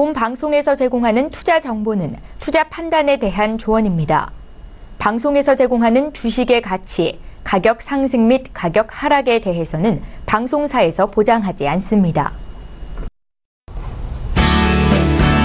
본 방송에서 제공하는 투자 정보는 투자 판단에 대한 조언입니다. 방송에서 제공하는 주식의 가치, 가격 상승 및 가격 하락에 대해서는 방송사에서 보장하지 않습니다.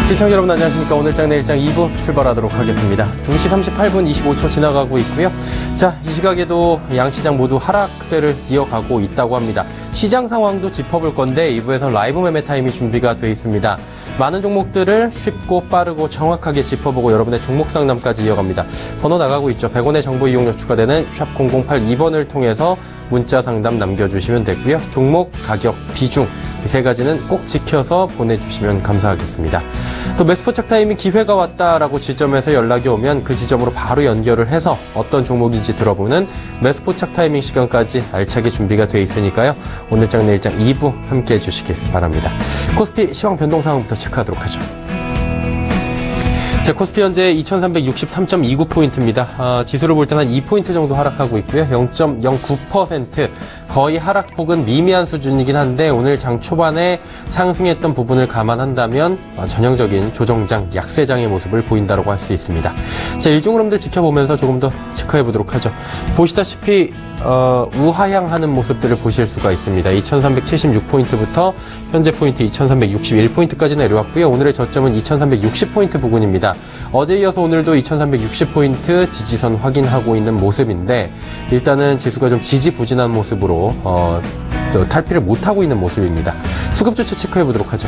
시청자 여러분 안녕하십니까. 오늘장 내일장 2부 출발하도록 하겠습니다. 2시 38분 25초 지나가고 있고요. 자, 이 시각에도 양시장 모두 하락세를 이어가고 있다고 합니다. 시장 상황도 짚어볼 건데 2부에서 라이브 매매 타임이 준비가 돼 있습니다. 많은 종목들을 쉽고 빠르고 정확하게 짚어보고 여러분의 종목 상담까지 이어갑니다. 번호 나가고 있죠. 100원의 정보 이용료 추가되는 샵 0082번을 통해서 문자 상담 남겨주시면 되고요. 종목, 가격, 비중 이 세 가지는 꼭 지켜서 보내주시면 감사하겠습니다. 또 매수포착 타이밍 기회가 왔다라고 지점에서 연락이 오면 그 지점으로 바로 연결을 해서 어떤 종목인지 들어보는 매수포착 타이밍 시간까지 알차게 준비가 돼 있으니까요. 오늘장 내일장 2부 함께해 주시길 바랍니다. 코스피 시황 변동 상황부터 체크하도록 하죠. 자, 코스피 현재 2363.29포인트입니다. 지수를 볼 때는 한 2포인트 정도 하락하고 있고요. 0.09% 거의 하락폭은 미미한 수준이긴 한데 오늘 장 초반에 상승했던 부분을 감안한다면 전형적인 조정장, 약세장의 모습을 보인다고 할 수 있습니다. 자, 일종 흐름들 지켜보면서 조금 더 체크해 보도록 하죠. 보시다시피 우하향하는 모습들을 보실 수가 있습니다. 2376포인트부터 현재 포인트 2361포인트까지 내려왔고요. 오늘의 저점은 2360포인트 부근입니다. 어제 이어서 오늘도 2360포인트 지지선 확인하고 있는 모습인데 일단은 지수가 좀 지지부진한 모습으로 탈피를 못하고 있는 모습입니다. 수급 주체 체크해 보도록 하죠.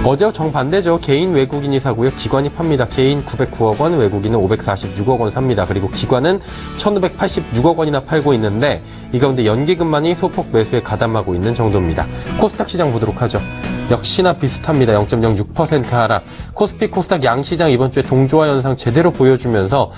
어제와 정반대죠. 개인 외국인이 사고요. 기관이 팝니다. 개인 909억 원, 외국인은 546억 원 삽니다. 그리고 기관은 1586억 원이나 팔고 있는데 이 가운데 연기금만이 소폭 매수에 가담하고 있는 정도입니다. 코스닥 시장 보도록 하죠. 역시나 비슷합니다. 0.06% 하락. 코스피, 코스닥 양시장 이번 주에 동조화 현상 제대로 보여주면서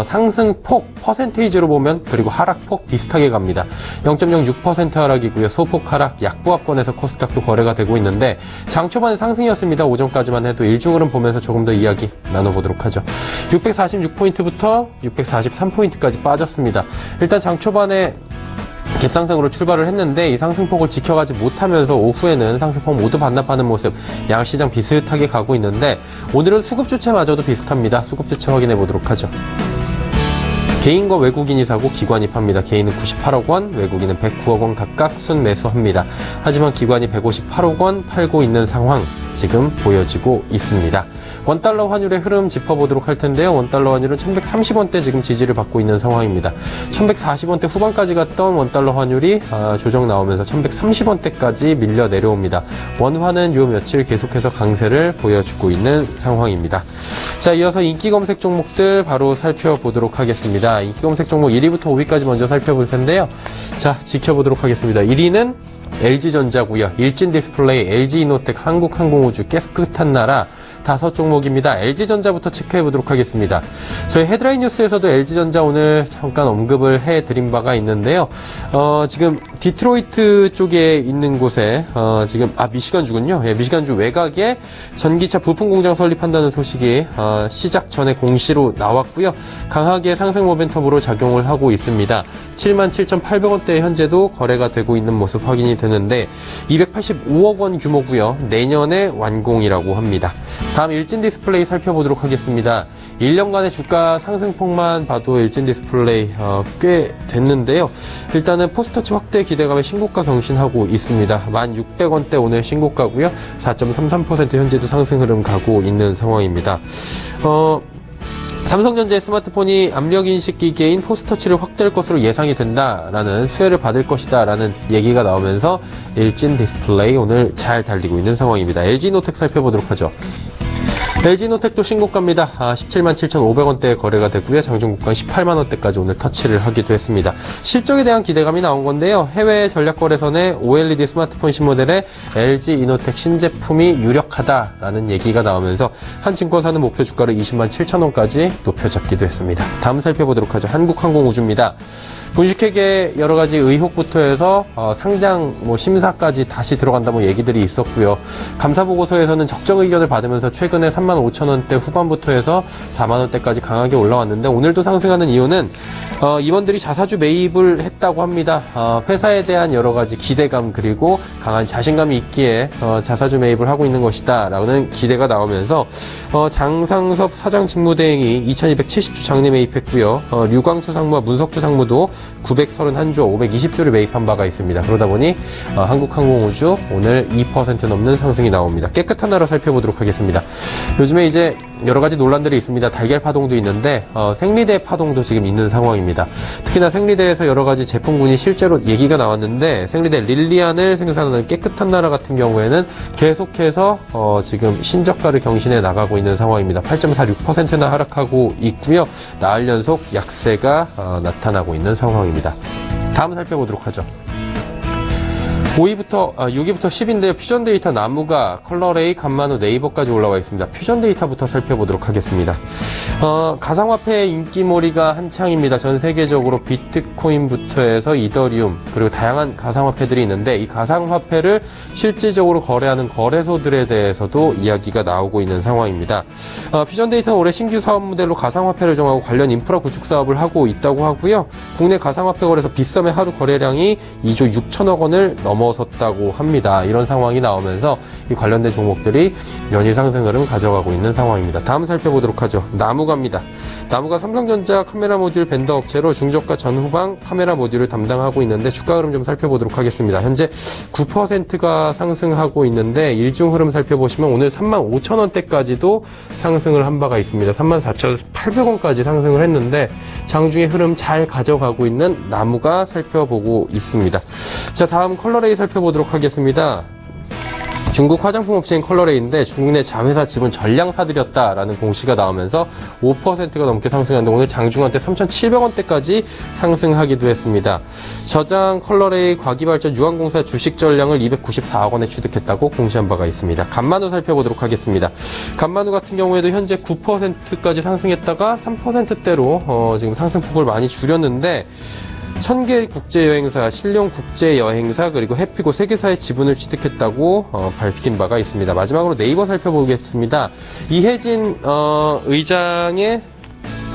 상승폭 퍼센테이지로 보면 그리고 하락폭 비슷하게 갑니다. 0.06% 하락이고요. 소폭 하락 약보합권에서 코스닥도 거래가 되고 있는데 장 초반에 상승이었습니다. 오전까지만 해도 일중흐름 보면서 조금 더 이야기 나눠보도록 하죠. 646포인트부터 643포인트까지 빠졌습니다. 일단 장 초반에 갭상승으로 출발을 했는데 이 상승폭을 지켜가지 못하면서 오후에는 상승폭 모두 반납하는 모습 양시장 비슷하게 가고 있는데 오늘은 수급 주체마저도 비슷합니다. 수급 주체 확인해 보도록 하죠. 개인과 외국인이 사고 기관이 팝니다. 개인은 98억 원, 외국인은 109억 원 각각 순매수합니다. 하지만 기관이 158억 원 팔고 있는 상황 지금 보여지고 있습니다. 원달러 환율의 흐름 짚어보도록 할 텐데요. 원달러 환율은 1130원대 지금 지지를 받고 있는 상황입니다. 1140원대 후반까지 갔던 원달러 환율이 조정 나오면서 1130원대까지 밀려 내려옵니다. 원화는 요 며칠 계속해서 강세를 보여주고 있는 상황입니다. 자, 이어서 인기 검색 종목들 바로 살펴보도록 하겠습니다. 인기 검색 종목 1위부터 5위까지 먼저 살펴볼 텐데요. 자, 지켜보도록 하겠습니다. 1위는 LG전자고요. 일진디스플레이, LG이노텍, 한국항공우주, 깨끗한 나라 5종목입니다. LG전자부터 체크해보도록 하겠습니다. 저희 헤드라인 뉴스에서도 LG전자 오늘 잠깐 언급을 해드린 바가 있는데요. 지금 디트로이트 쪽에 있는 곳에 지금 미시간주군요. 예, 미시간주 외곽에 전기차 부품 공장 설립한다는 소식이 시작 전에 공시로 나왔고요. 강하게 상승 모멘텀으로 작용을 하고 있습니다. 77,800원대에 현재도 거래가 되고 있는 모습 확인이 되는데 285억 원 규모고요. 내년에 완공이라고 합니다. 다음 일진디스플레이 살펴보도록 하겠습니다. 1년간의 주가 상승폭만 봐도 일진디스플레이 꽤 됐는데요. 일단은 포스터치 확대 기대감에 신고가 경신하고 있습니다. 1,600원대 오늘 신고가고요. 4.33% 현재도 상승 흐름 가고 있는 상황입니다. 삼성전자의 스마트폰이 압력인식 기기인 포스터치를 확대할 것으로 예상이 된다라는 수혜를 받을 것이다라는 얘기가 나오면서 일진디스플레이 오늘 잘 달리고 있는 상황입니다. LG노텍 살펴보도록 하죠. LG노텍도 신고가입니다. 177,500원대에 거래가 되고요. 장중국간 18만원대까지 오늘 터치를 하기도 했습니다. 실적에 대한 기대감이 나온 건데요. 해외 전략거래선에 OLED 스마트폰 신모델에 LG이노텍 신제품이 유력하다라는 얘기가 나오면서 한 증권사는 목표 주가를 207,000원까지 높여잡기도 했습니다. 다음 살펴보도록 하죠. 한국항공우주입니다. 분식회계 여러 가지 의혹부터 해서 상장 심사까지 다시 들어간다 얘기들이 있었고요. 감사보고서에서는 적정 의견을 받으면서 최근에 35,000원대 후반부터 해서 4만원대까지 강하게 올라왔는데 오늘도 상승하는 이유는 임원들이 자사주 매입을 했다고 합니다. 회사에 대한 여러 가지 기대감 그리고 강한 자신감이 있기에 자사주 매입을 하고 있는 것이다 라는 기대가 나오면서 장상섭 사장 직무대행이 2270주 장내 매입했고요. 류광수 상무와 문석주 상무도 931주 520주를 매입한 바가 있습니다. 그러다 보니 한국항공우주 오늘 2% 넘는 상승이 나옵니다. 깨끗한 나라 살펴보도록 하겠습니다. 요즘에 이제 여러 가지 논란들이 있습니다. 달걀 파동도 있는데 생리대 파동도 지금 있는 상황입니다. 특히나 생리대에서 여러 가지 제품군이 실제로 얘기가 나왔는데 생리대 릴리안을 생산하는 깨끗한 나라 같은 경우에는 계속해서 지금 신저가를 경신해 나가고 있는 상황입니다. 8.46%나 하락하고 있고요. 나흘 연속 약세가 나타나고 있는 상황입니다. 다음 살펴보도록 하죠. 6위부터 10인데요. 퓨전 데이터 나무가, 컬러레이, 간만우, 네이버까지 올라와 있습니다. 퓨전 데이터부터 살펴보도록 하겠습니다. 가상화폐의 인기몰이가 한창입니다. 전 세계적으로 비트코인부터 해서 이더리움 그리고 다양한 가상화폐들이 있는데 이 가상화폐를 실질적으로 거래하는 거래소들에 대해서도 이야기가 나오고 있는 상황입니다. 퓨전 데이터는 올해 신규 사업 모델로 가상화폐를 정하고 관련 인프라 구축 사업을 하고 있다고 하고요. 국내 가상화폐 거래소 빗썸의 하루 거래량이 2조 6천억 원을 넘어섰다고 합니다. 이런 상황이 나오면서 이 관련된 종목들이 연일 상승 흐름 가져가고 있는 상황입니다. 다음 살펴보도록 하죠. 나무가입니다. 나무가 삼성전자 카메라 모듈 벤더 업체로 중저가 전후방 카메라 모듈을 담당하고 있는데 주가 흐름 좀 살펴보도록 하겠습니다. 현재 9%가 상승하고 있는데 일중 흐름 살펴보시면 오늘 35,000원대까지도 상승을 한 바가 있습니다. 34,800원까지 상승을 했는데 장중의 흐름 잘 가져가고 있는 나무가 살펴보고 있습니다. 자, 다음 컬러레이 살펴보도록 하겠습니다. 중국 화장품 업체인 컬러레이인데 중국 내 자회사 지분 전량 사들였다라는 공시가 나오면서 5%가 넘게 상승하는데 오늘 장중한테 3,700원대까지 상승하기도 했습니다. 저장 컬러레이 과기발전 유한공사 주식 전량을 294억 원에 취득했다고 공시한 바가 있습니다. 간만우 살펴보도록 하겠습니다. 간만우 같은 경우에도 현재 9%까지 상승했다가 3%대로 지금 상승폭을 많이 줄였는데 1000개 국제여행사, 신룡 국제여행사, 그리고 해피고 3개사의 지분을 취득했다고 밝힌 바가 있습니다. 마지막으로 네이버 살펴보겠습니다. 이혜진 의장의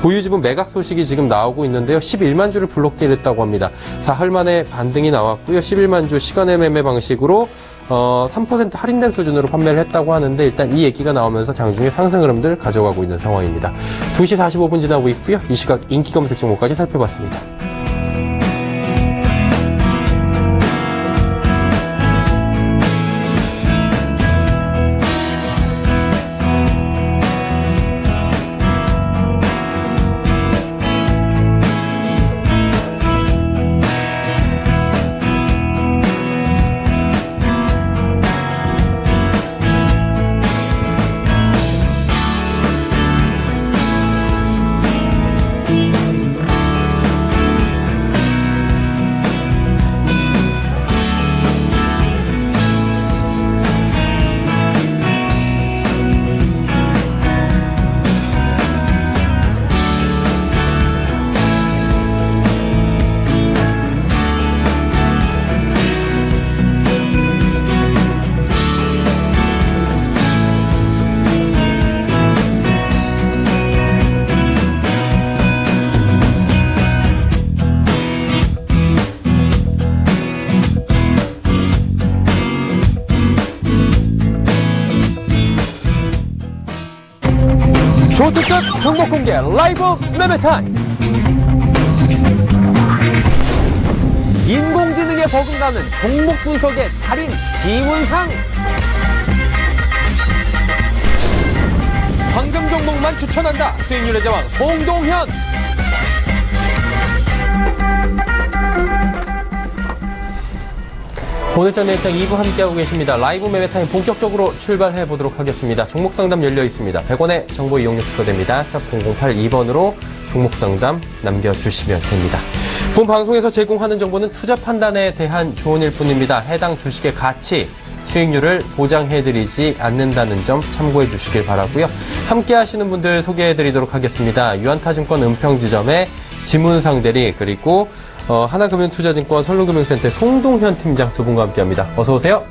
보유지분 매각 소식이 지금 나오고 있는데요. 11만 주를 블록딜 했다고 합니다. 사흘 만에 반등이 나왔고요. 11만 주 시간의 매매 방식으로 3% 할인된 수준으로 판매를 했다고 하는데 일단 이 얘기가 나오면서 장중에 상승 흐름들 가져가고 있는 상황입니다. 2시 45분 지나고 있고요. 이 시각 인기 검색 종목까지 살펴봤습니다. 초특급 종목 공개 라이브 매매타임. 인공지능에 버금가는 종목 분석의 달인 지문상. 황금 종목만 추천한다. 수익률의 제왕 송동현. 오늘 전 일장 2부 함께하고 계십니다. 라이브 매매타임 본격적으로 출발해 보도록 하겠습니다. 종목 상담 열려 있습니다. 100원의 정보 이용료 추가됩니다. 샵 0082번으로 종목 상담 남겨주시면 됩니다. 본 방송에서 제공하는 정보는 투자 판단에 대한 조언일 뿐입니다. 해당 주식의 가치, 수익률을 보장해드리지 않는다는 점 참고해 주시길 바라고요. 함께 하시는 분들 소개해드리도록 하겠습니다. 유한타증권 은평지점의 지문상대리 그리고 하나금융투자증권 선릉금융센터 송동현 팀장 두 분과 함께합니다. 어서 오세요.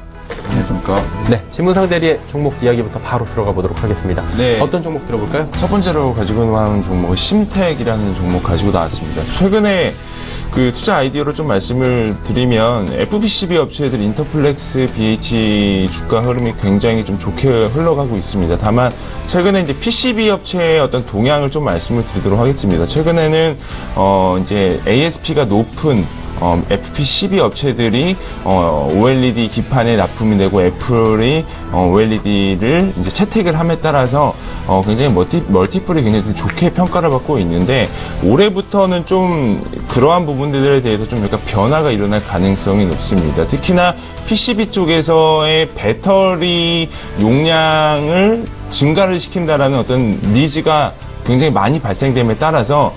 안녕하십니까. 네, 지문상대리의 종목 이야기부터 바로 들어가 보도록 하겠습니다. 네. 어떤 종목 들어볼까요? 첫 번째로 가지고 나온 종목은 심텍이라는 종목 가지고 나왔습니다. 최근에 그 투자 아이디어로 좀 말씀을 드리면 FPCB 업체들 인터플렉스, BH 주가 흐름이 굉장히 좀 좋게 흘러가고 있습니다. 다만 최근에 이제 PCB 업체의 어떤 동향을 좀 말씀을 드리도록 하겠습니다. 최근에는 이제 ASP가 높은 FPCB 업체들이 OLED 기판에 납품이 되고 애플이 OLED를 이제 채택을 함에 따라서 굉장히 멀티플이 굉장히 좀 좋게 평가를 받고 있는데 올해부터는 좀 그러한 부분들에 대해서 좀 약간 변화가 일어날 가능성이 높습니다. 특히나 PCB 쪽에서의 배터리 용량을 증가를 시킨다라는 어떤 니즈가 굉장히 많이 발생됨에 따라서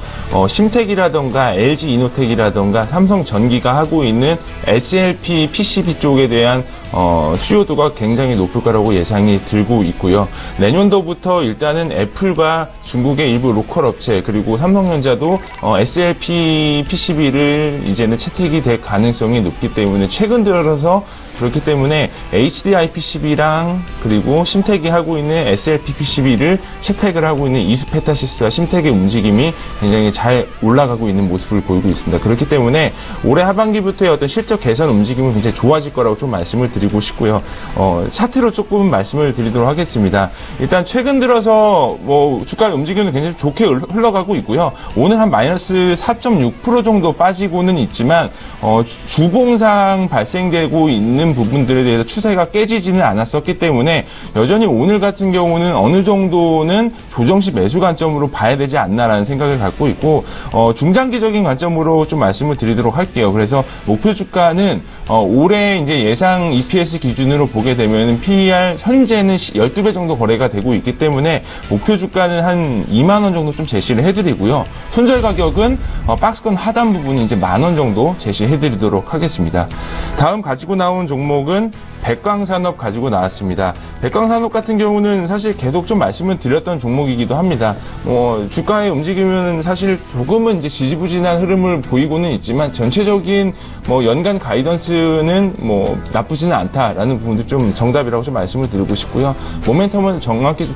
심텍이라던가 LG 이노텍이라던가 삼성전기가 하고 있는 SLP PCB 쪽에 대한 수요도가 굉장히 높을 거라고 예상이 들고 있고요. 내년도부터 일단은 애플과 중국의 일부 로컬 업체 그리고 삼성전자도 SLP PCB를 이제는 채택이 될 가능성이 높기 때문에 최근 들어서 그렇기 때문에 HDI PCB랑 그리고 심텍이 하고 있는 SLP PCB를 채택을 하고 있는 이수페타시스와 심텍의 움직임이 굉장히 잘 올라가고 있는 모습을 보이고 있습니다. 그렇기 때문에 올해 하반기부터의 어떤 실적 개선 움직임은 굉장히 좋아질 거라고 좀 말씀을 드리고 싶고요. 차트로 조금 말씀을 드리도록 하겠습니다. 일단 최근 들어서 주가의 움직임은 굉장히 좋게 흘러가고 있고요. 오늘 한 마이너스 4.6% 정도 빠지고는 있지만 주봉상 발생되고 있는 부분들에 대해서 추세가 깨지지는 않았었기 때문에 여전히 오늘 같은 경우는 어느 정도는 조정시 매수 관점으로 봐야 되지 않나라는 생각을 갖고 있고 중장기적인 관점으로 좀 말씀을 드리도록 할게요. 그래서 목표 주가는 올해 이제 예상 EPS 기준으로 보게 되면 PER 현재는 12배 정도 거래가 되고 있기 때문에 목표 주가는 한 2만 원 정도 좀 제시를 해드리고요. 손절 가격은 박스권 하단 부분이 이제 10,000원 정도 제시해드리도록 하겠습니다. 다음 가지고 나온 종목은 백광산업 가지고 나왔습니다. 백광산업 같은 경우는 사실 계속 좀 말씀을 드렸던 종목이기도 합니다. 주가의 움직임은 사실 조금은 이제 지지부진한 흐름을 보이고는 있지만 전체적인 연간 가이던스는 나쁘지는 않다라는 부분도 좀 정답이라고 좀 말씀을 드리고 싶고요. 모멘텀은 정확히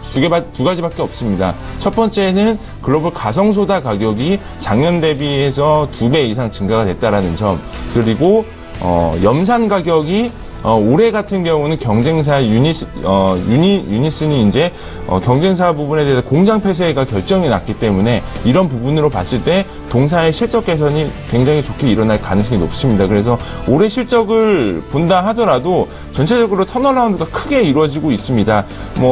두 가지밖에 없습니다. 첫 번째는 글로벌 가성소다 가격이 작년 대비해서 2배 이상 증가가 됐다라는 점, 그리고 염산 가격이 올해 같은 경우는 경쟁사 유니슨이 이제 경쟁사 부분에 대해서 공장 폐쇄가 결정이 났기 때문에 이런 부분으로 봤을 때 동사의 실적 개선이 굉장히 좋게 일어날 가능성이 높습니다. 그래서 올해 실적을 본다 하더라도 전체적으로 턴어라운드가 크게 이루어지고 있습니다.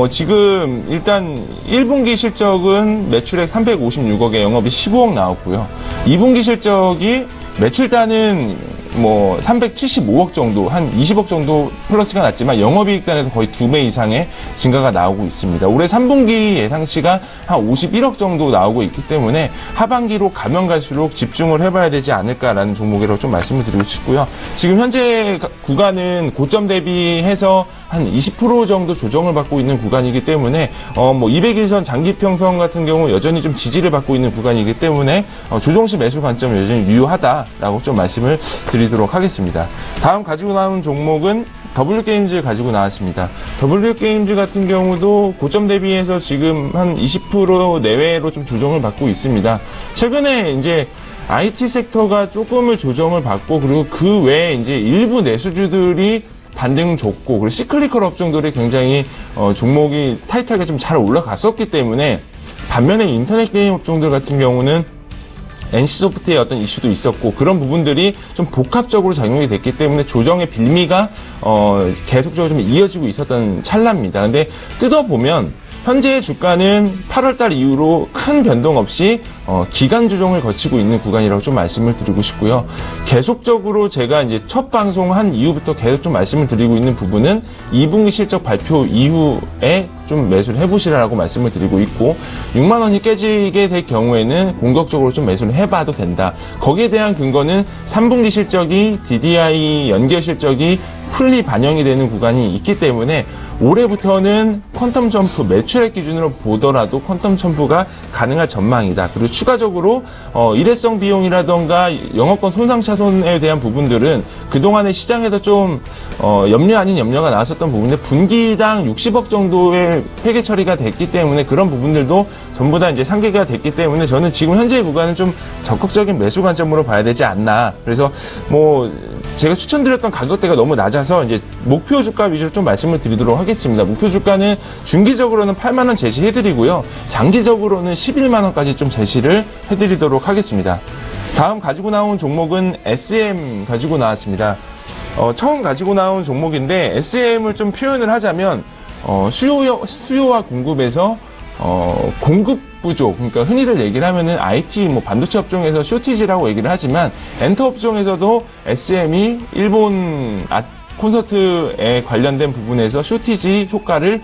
지금 일단 1분기 실적은 매출액 356억에 영업이 15억 나왔고요. 2분기 실적이 매출단은 375억 정도, 한 20억 정도 플러스가 났지만 영업이익단에서 거의 2배 이상의 증가가 나오고 있습니다. 올해 3분기 예상치가 한 51억 정도 나오고 있기 때문에 하반기로 가면 갈수록 집중을 해봐야 되지 않을까라는 종목이라고 좀 말씀을 드리고 싶고요. 지금 현재 구간은 고점 대비해서 한 20% 정도 조정을 받고 있는 구간이기 때문에 200일선 장기평선 같은 경우 여전히 좀 지지를 받고 있는 구간이기 때문에 조정시 매수 관점 여전히 유효하다라고 좀 말씀을 드리도록 하겠습니다. 다음 가지고 나온 종목은 W게임즈 가지고 나왔습니다. W게임즈 같은 경우도 고점 대비해서 지금 한 20% 내외로 좀 조정을 받고 있습니다. 최근에 이제 IT 섹터가 조금을 조정을 받고 그리고 그 외에 이제 일부 내수주들이 반등 좋고 그리고 시클리컬 업종들이 굉장히 종목이 타이트하게 좀 잘 올라갔었기 때문에 반면에 인터넷 게임 업종들 같은 경우는 NC소프트의 어떤 이슈도 있었고 그런 부분들이 좀 복합적으로 작용이 됐기 때문에 조정의 빌미가 계속적으로 좀 이어지고 있었던 찰나입니다. 근데 뜯어보면 현재의 주가는 8월달 이후로 큰 변동 없이 기간 조정을 거치고 있는 구간이라고 좀 말씀을 드리고 싶고요. 계속적으로 제가 이제 첫 방송한 이후부터 계속 좀 말씀을 드리고 있는 부분은 2분기 실적 발표 이후에 좀 매수를 해보시라고 말씀을 드리고 있고 6만 원이 깨지게 될 경우에는 공격적으로 좀 매수를 해봐도 된다. 거기에 대한 근거는 3분기 실적이 DDI 연결 실적이 풀리 반영이 되는 구간이 있기 때문에 올해부터는 퀀텀 점프 매출액 기준으로 보더라도 퀀텀 점프가 가능할 전망이다. 그리고 추가적으로 일회성 비용이라던가 영업권 손상 차손에 대한 부분들은 그동안의 시장에서 좀 염려 아닌 염려가 나왔었던 부분인데 분기당 60억 정도의 회계 처리가 됐기 때문에 그런 부분들도 전부 다 이제 상기가 됐기 때문에 저는 지금 현재 구간은 좀 적극적인 매수 관점으로 봐야 되지 않나. 그래서 뭐 제가 추천드렸던 가격대가 너무 낮아서 이제 목표 주가 위주로 좀 말씀을 드리도록 하겠습니다. 목표 주가는 중기적으로는 8만 원 제시해드리고요. 장기적으로는 11만 원까지 좀 제시를 해드리도록 하겠습니다. 다음 가지고 나온 종목은 SM 가지고 나왔습니다. 처음 가지고 나온 종목인데 SM을 좀 표현을 하자면 수요와 공급에서 공급 부족, 그러니까 흔히들 얘기를 하면은 IT, 반도체 업종에서 쇼티지라고 얘기를 하지만 엔터 업종에서도 SM이 일본 콘서트에 관련된 부분에서 쇼티지 효과를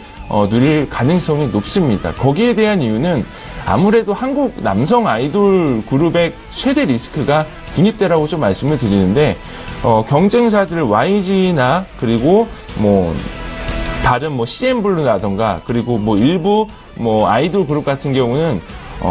누릴 가능성이 높습니다. 거기에 대한 이유는 아무래도 한국 남성 아이돌 그룹의 최대 리스크가 군입대라고 좀 말씀을 드리는데 경쟁사들 YG나 그리고 다른 CN블루라던가 그리고 일부 아이돌 그룹 같은 경우는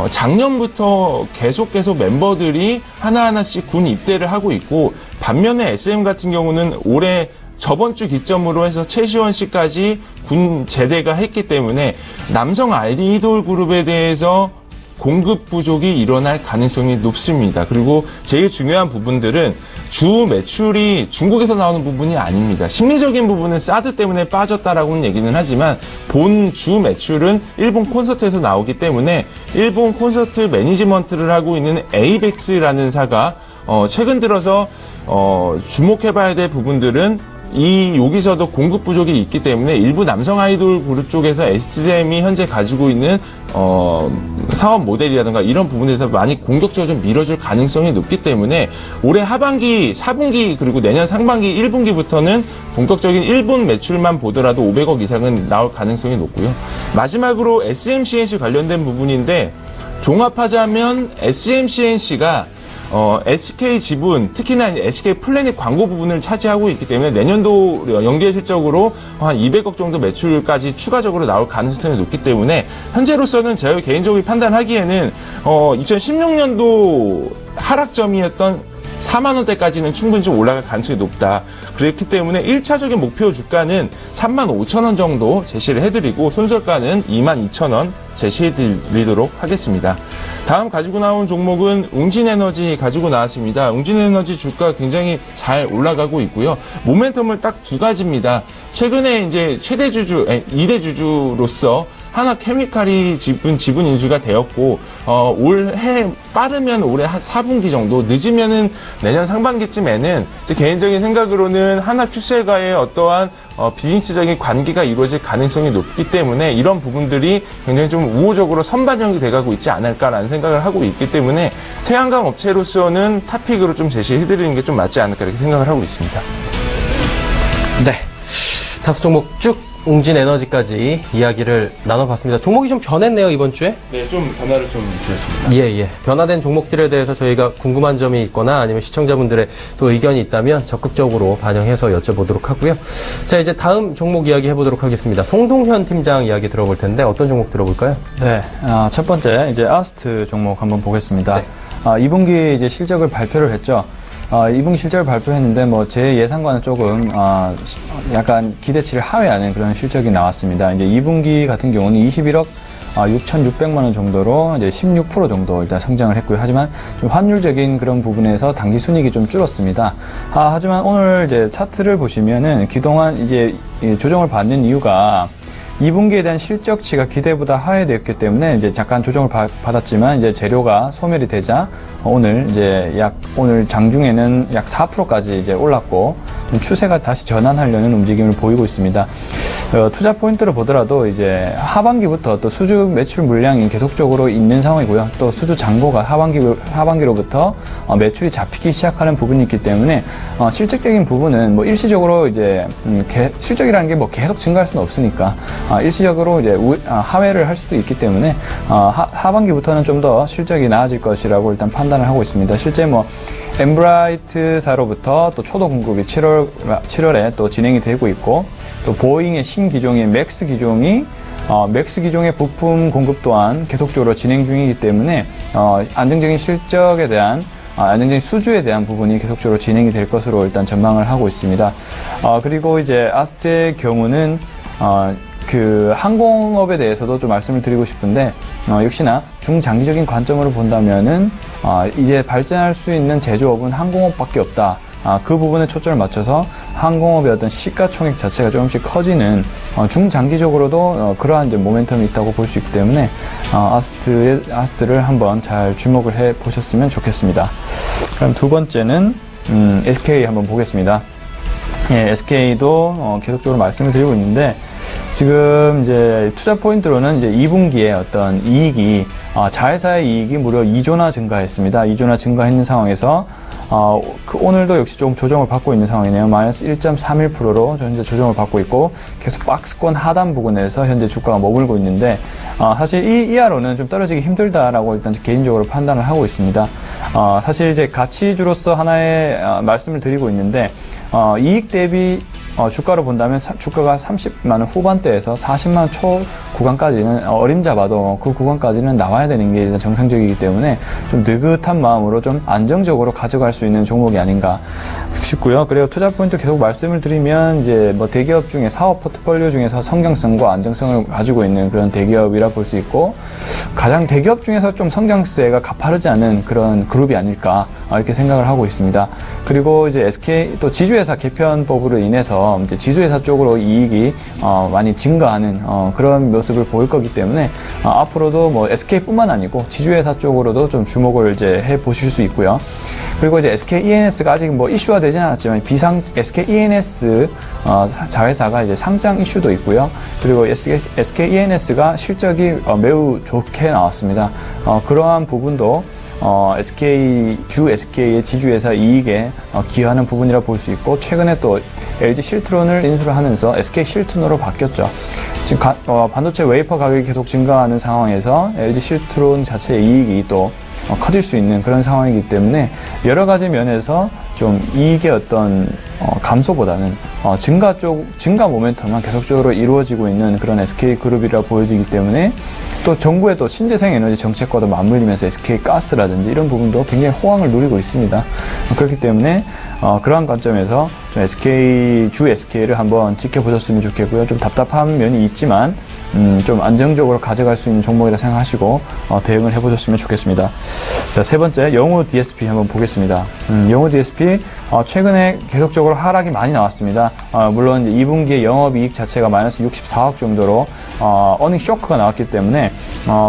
작년부터 계속 멤버들이 하나하나씩 군 입대를 하고 있고 반면에 SM 같은 경우는 올해 저번 주 기점으로 해서 최시원 씨까지 군 제대가 했기 때문에 남성 아이돌 그룹에 대해서 공급 부족이 일어날 가능성이 높습니다. 그리고 제일 중요한 부분들은 주 매출이 중국에서 나오는 부분이 아닙니다. 심리적인 부분은 사드 때문에 빠졌다라고는 얘기는 하지만 본 주 매출은 일본 콘서트에서 나오기 때문에 일본 콘서트 매니지먼트를 하고 있는 에이벡스라는 사가 최근 들어서 주목해봐야 될 부분들은 여기서도 공급 부족이 있기 때문에 일부 남성 아이돌 그룹 쪽에서 SM이 현재 가지고 있는 사업 모델이라든가 이런 부분에 대해서 많이 공격적으로 좀 밀어줄 가능성이 높기 때문에 올해 하반기, 4분기 그리고 내년 상반기 1분기부터는 본격적인 일본 매출만 보더라도 500억 이상은 나올 가능성이 높고요. 마지막으로 SMCNC 관련된 부분인데 종합하자면 SMCNC가 SK 지분, 특히나 SK 플래닛 광고 부분을 차지하고 있기 때문에 내년도 연계 실적으로 한 200억 정도 매출까지 추가적으로 나올 가능성이 높기 때문에 현재로서는 제가 개인적으로 판단하기에는 2016년도 하락점이었던 4만 원대까지는 충분히 좀 올라갈 가능성이 높다. 그렇기 때문에 1차적인 목표 주가는 3만 5천 원 정도 제시를 해드리고 손절가는 2만 2천 원 제시해드리도록 하겠습니다. 다음 가지고 나온 종목은 웅진에너지 가지고 나왔습니다. 웅진에너지 주가 굉장히 잘 올라가고 있고요. 모멘텀을 딱 두 가지입니다. 최근에 이제 최대 주주, 2대 주주로서 하나케미칼이 지분 인수가 되었고 올해 빠르면 올해 한 4분기 정도, 늦으면은 내년 상반기쯤에는 제 개인적인 생각으로는 하나큐셀과의 어떠한 비즈니스적인 관계가 이루어질 가능성이 높기 때문에 이런 부분들이 굉장히 좀 우호적으로 선반영이 돼가고 있지 않을까라는 생각을 하고 있기 때문에 태양광 업체로서는 탑픽으로 좀 제시해드리는 게 좀 맞지 않을까 이렇게 생각을 하고 있습니다. 네, 다섯 종목 쭉 웅진에너지까지 이야기를 나눠봤습니다. 종목이 좀 변했네요, 이번 주에? 네, 좀 변화를 좀 드렸습니다. 예. 변화된 종목들에 대해서 저희가 궁금한 점이 있거나 아니면 시청자분들의 또 의견이 있다면 적극적으로 반영해서 여쭤보도록 하고요. 자, 이제 다음 종목 이야기 해보도록 하겠습니다. 송동현 팀장 이야기 들어볼 텐데 어떤 종목 들어볼까요? 네, 첫 번째 이제 아스트 종목 한번 보겠습니다. 네. 2분기 이제 실적을 발표를 했죠. 2분기 실적을 발표했는데 제 예상과는 조금 약간 기대치를 하회하는 그런 실적이 나왔습니다. 이제 2분기 같은 경우는 21억 6,600만 원 정도로 이제 16% 정도 일단 성장을 했고요. 하지만 좀 환율적인 그런 부분에서 당기 순이익이 좀 줄었습니다. 하지만 오늘 이제 차트를 보시면은 그동안 이제 조정을 받는 이유가 2분기에 대한 실적치가 기대보다 하회되었기 때문에 이제 잠깐 조정을 받았지만 이제 재료가 소멸이 되자 오늘 오늘 장중에는 약 4%까지 이제 올랐고 좀 추세가 다시 전환하려는 움직임을 보이고 있습니다. 투자 포인트로 보더라도 이제 하반기부터 또 수주 매출 물량이 계속적으로 있는 상황이고요. 또 수주 잔고가 하반기로부터 매출이 잡히기 시작하는 부분이 있기 때문에 실적적인 부분은 일시적으로 이제 실적이라는 게 계속 증가할 수는 없으니까 일시적으로 이제 하회를 할 수도 있기 때문에 하반기부터는 좀 더 실적이 나아질 것이라고 일단 판단을 하고 있습니다. 실제 뭐 엠브라이트사로부터 또 초도 공급이 7월에 또 진행이 되고 있고, 또 보잉의 신기종인 맥스 기종의 부품 공급 또한 계속적으로 진행 중이기 때문에 안정적인 실적에 대한 안정적인 수주에 대한 부분이 계속적으로 진행이 될 것으로 일단 전망을 하고 있습니다. 그리고 이제 아스트의 경우는 그 항공업에 대해서도 좀 말씀을 드리고 싶은데, 역시나 중장기적인 관점으로 본다면은 이제 발전할 수 있는 제조업은 항공업밖에 없다. 그 부분에 초점을 맞춰서 항공업의 어떤 시가총액 자체가 조금씩 커지는, 중장기적으로도 그러한 이제 모멘텀이 있다고 볼 수 있기 때문에 아스트를 한번 잘 주목을 해 보셨으면 좋겠습니다. 그럼 두 번째는 SK 한번 보겠습니다. 예, SK도 계속적으로 말씀을 드리고 있는데, 지금 이제 투자 포인트로는 이제 2분기에 어떤 이익이, 자회사의 이익이 무려 2조나 증가했습니다. 2조나 증가했는 상황에서 오늘도 역시 조금 조정을 받고 있는 상황이네요. 마이너스 1.31%로 현재 조정을 받고 있고, 계속 박스권 하단 부근에서 현재 주가가 머물고 있는데, 사실 이 이하로는 좀 떨어지기 힘들다라고 일단 개인적으로 판단을 하고 있습니다. 사실 이제 가치주로서 하나의 말씀을 드리고 있는데, 이익 대비 주가로 본다면 주가가 30만원 후반대에서 40만원 초 구간까지는 어림잡아도 그 구간까지는 나와야 되는 게 일단 정상적이기 때문에 좀 느긋한 마음으로 좀 안정적으로 가져갈 수 있는 종목이 아닌가 싶고요. 그리고 투자 포인트 계속 말씀을 드리면, 이제 뭐 대기업 중에 사업 포트폴리오 중에서 성장성과 안정성을 가지고 있는 그런 대기업이라 볼 수 있고, 가장 대기업 중에서 좀 성장세가 가파르지 않은 그런 그룹이 아닐까 이렇게 생각을 하고 있습니다. 그리고 이제 SK 또 지주회사 개편법으로 인해서 이제 지주회사 쪽으로 이익이 많이 증가하는 그런 모습을 보일 거기 때문에 앞으로도 뭐 SK뿐만 아니고 지주회사 쪽으로도 좀 주목을 이제 해 보실 수 있고요. 그리고 이제 SK ENS가 아직 뭐 이슈화 되진 않았지만 SK ENS 자회사가 이제 상장 이슈도 있고요. 그리고 SK ENS가 실적이 매우 좋게 나왔습니다. 그러한 부분도 SK의 지주회사 이익에 기여하는 부분이라 볼 수 있고, 최근에 또 LG 실트론을 인수를 하면서 SK 실트론으로 바뀌었죠. 지금 반도체 웨이퍼 가격이 계속 증가하는 상황에서 LG 실트론 자체의 이익이 또 커질 수 있는 그런 상황이기 때문에 여러 가지 면에서 좀 이익의 어떤 감소보다는 증가 모멘텀만 계속적으로 이루어지고 있는 그런 SK그룹이라 보여지기 때문에, 또 정부의 또 신재생 에너지 정책과도 맞물리면서 SK가스라든지 이런 부분도 굉장히 호황을 누리고 있습니다. 그렇기 때문에 그러한 관점에서 좀 SK를 한번 지켜보셨으면 좋겠고요. 좀 답답한 면이 있지만 좀 안정적으로 가져갈 수 있는 종목이라 생각하시고 대응을 해보셨으면 좋겠습니다. 자, 세 번째 영우 DSP 한번 보겠습니다. 영우 DSP 최근에 계속적으로 하락이 많이 나왔습니다. 물론 이제 2분기에 영업이익 자체가 마이너스 64억 정도로 어닝 쇼크가 나왔기 때문에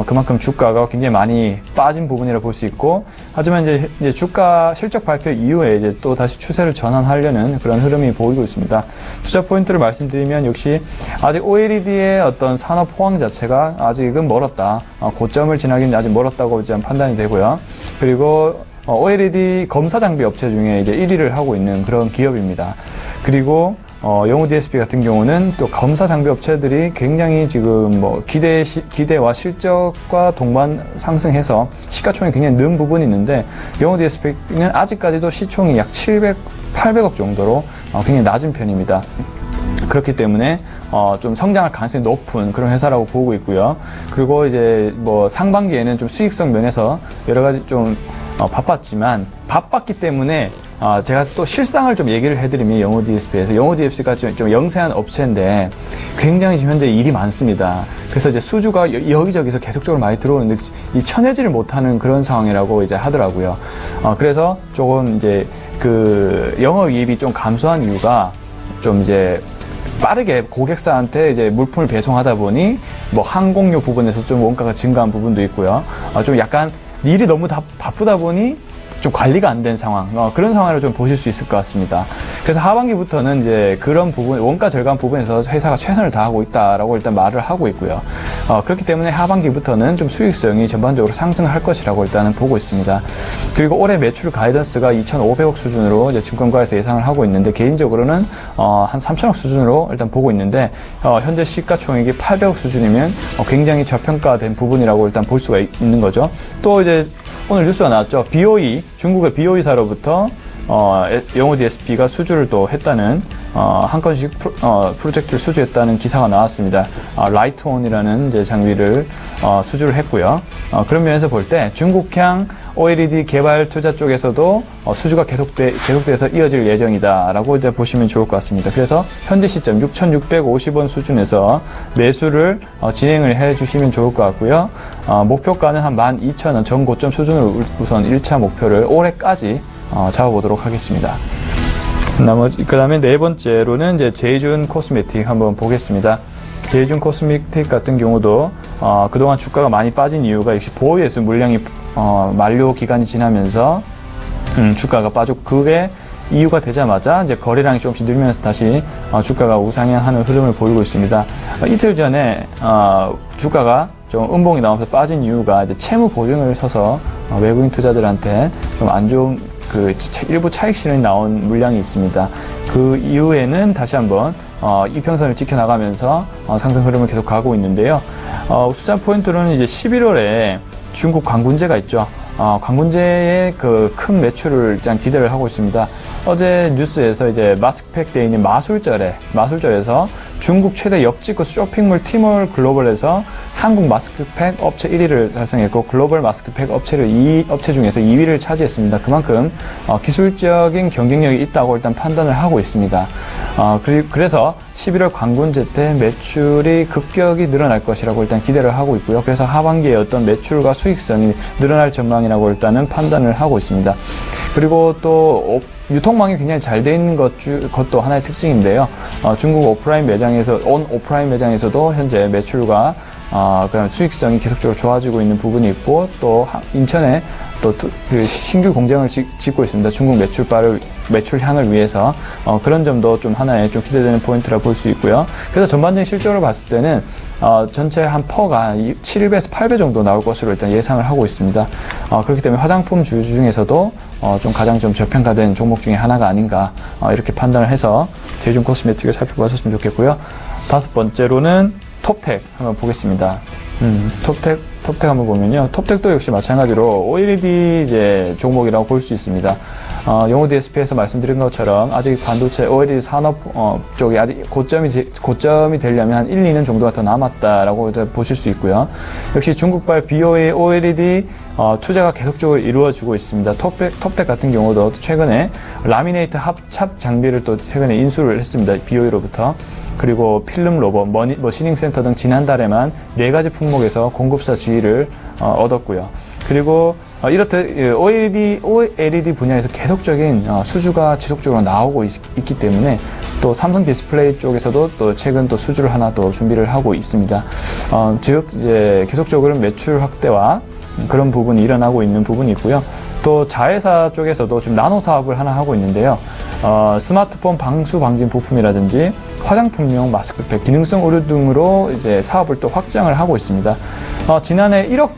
그만큼 주가가 굉장히 많이 빠진 부분이라 볼 수 있고, 하지만 이제 주가 실적 발표 이후에 이제 또 다시 추세를 전환하려는 그런 흐름이 보이고 있습니다. 투자 포인트를 말씀드리면, 역시 아직 OLED의 어떤 산업 호황 자체가 아직은 멀었다. 고점을 지나기는 아직 멀었다고 이제 판단이 되고요. 그리고 OLED 검사 장비 업체 중에 이제 1위를 하고 있는 그런 기업입니다. 그리고 영우 DSP 같은 경우는 또 검사 장비 업체들이 굉장히 지금 뭐 기대와 실적과 동반 상승해서 시가총액이 굉장히 는 부분이 있는데, 영우 DSP는 아직까지도 시총이 약 800억 정도로 굉장히 낮은 편입니다. 그렇기 때문에 좀 성장할 가능성이 높은 그런 회사라고 보고 있고요. 그리고 이제 뭐 상반기에는 좀 수익성 면에서 여러 가지 좀 바빴기 때문에 제가 또 실상을 좀 얘기를 해드리면, 영우 DSP에서 영우 DSP가 좀 영세한 업체인데 굉장히 지금 현재 일이 많습니다. 그래서 이제 수주가 여기저기서 계속적으로 많이 들어오는데 쳐내지를 못하는 그런 상황이라고 이제 하더라고요. 그래서 조금 이제 그 영업이익이 좀 감소한 이유가 좀 이제 빠르게 고객사한테 이제 물품을 배송하다 보니 뭐 항공료 부분에서 좀 원가가 증가한 부분도 있고요. 좀 약간 일이 너무 바쁘다 보니 좀 관리가 안 된 상황, 그런 상황을 좀 보실 수 있을 것 같습니다. 그래서 하반기부터는 이제 그런 부분, 원가 절감 부분에서 회사가 최선을 다하고 있다라고 일단 말을 하고 있고요. 그렇기 때문에 하반기부터는 좀 수익성이 전반적으로 상승할 것이라고 일단은 보고 있습니다. 그리고 올해 매출 가이던스가 2,500억 수준으로 이제 증권가에서 예상을 하고 있는데, 개인적으로는 한 3,000억 수준으로 일단 보고 있는데, 현재 시가총액이 800억 수준이면 굉장히 저평가된 부분이라고 일단 볼 수가 있는 거죠. 또 이제 오늘 뉴스가 나왔죠. BOE, 중국의 BOE사로부터 영호 DSP가 수주를 또 했다는 한 건씩 프로젝트를 수주했다는 기사가 나왔습니다. 라이트온이라는 이제 장비를 수주를 했고요. 그런 면에서 볼 때 중국향 OLED 개발 투자 쪽에서도 수주가 계속돼서 이어질 예정이다라고 이제 보시면 좋을 것 같습니다. 그래서 현재 시점 6,650원 수준에서 매수를 진행을 해주시면 좋을 것 같고요. 목표가는 한 12,000원 전고점 수준으로 우선 1차 목표를 올해까지 잡아보도록 하겠습니다. 그 다음에 네 번째로는 이제 제이준 코스메틱 한번 보겠습니다. 제이준 코스메틱 같은 경우도 그동안 주가가 많이 빠진 이유가 역시 보호예술 물량이 만료 기간이 지나면서 주가가 빠졌고, 그게 이유가 되자마자 이제 거래량이 조금씩 늘면서 다시 주가가 우상향하는 흐름을 보이고 있습니다. 이틀 전에 주가가 좀 음봉이 나오면서 빠진 이유가 이제 채무 보증을 서서 외국인 투자들한테 좀 안 좋은 일부 차익 실현이 나온 물량이 있습니다. 그 이후에는 다시 한번 이평선을 지켜나가면서 상승 흐름을 계속 가고 있는데요. 투자 포인트로는 이제 11월에 중국 광군제가 있죠. 광군제의 그 큰 매출을 일단 기대를 하고 있습니다. 어제 뉴스에서 이제 마스크팩 데이인 마술절에서 중국 최대 엽지구 쇼핑몰 티몰 글로벌에서 한국 마스크팩 업체 1위를 달성했고, 글로벌 마스크팩 업체를 2업체 중에서 2위를 차지했습니다. 그만큼 기술적인 경쟁력이 있다고 일단 판단을 하고 있습니다. 그래서 11월 광군제 때 매출이 급격히 늘어날 것이라고 일단 기대를 하고 있고요. 그래서 하반기에 어떤 매출과 수익성이 늘어날 전망이라고 일단은 판단을 하고 있습니다. 그리고 또 유통망이 굉장히 잘 돼 있는 것도 하나의 특징인데요. 중국 오프라인 매장에서도 현재 매출과 그런 수익성이 계속적으로 좋아지고 있는 부분이 있고, 또 인천에 또 그 신규 공장을 짓고 있습니다. 중국 매출향을 위해서 그런 점도 좀 하나의 좀 기대되는 포인트라 볼 수 있고요. 그래서 전반적인 실적으로 봤을 때는 전체 한 퍼가 7배에서 8배 정도 나올 것으로 일단 예상을 하고 있습니다. 그렇기 때문에 화장품 주 중에서도 좀 가장 좀 저평가된 종목 중에 하나가 아닌가 이렇게 판단을 해서 제이준 코스메틱을 살펴보셨으면 좋겠고요. 다섯 번째로는 톱텍 한번 보겠습니다. 톱텍 한번 보면요. 톱텍도 역시 마찬가지로 OLED 이제 종목이라고 볼 수 있습니다. 영호 DSP에서 말씀드린 것처럼 아직 반도체 OLED 산업 쪽이 아직 고점이 되려면 한 1, 2년 정도가 더 남았다라고 보실 수 있고요. 역시 중국발 BOE OLED 투자가 계속적으로 이루어지고 있습니다. 톱텍 같은 경우도 최근에 라미네이트 합착 장비를 또 최근에 인수를 했습니다. BOE로부터. 그리고 필름 로봇, 머시닝 센터 등 지난달에만 4가지 품목에서 공급사 지위를 얻었고요. 그리고 이렇듯 OLED 분야에서 계속적인 수주가 지속적으로 나오고 있기 때문에 또 삼성 디스플레이 쪽에서도 또 최근 또 수주를 하나 더 준비를 하고 있습니다. 즉 이제 계속적으로 매출 확대와 그런 부분이 일어나고 있는 부분이 있고요. 또 자회사 쪽에서도 지금 나노 사업을 하나 하고 있는데요. 스마트폰 방수 방진 부품이라든지 화장품용 마스크팩, 기능성 의류 등으로 이제 사업을 또 확장을 하고 있습니다. 지난해 1억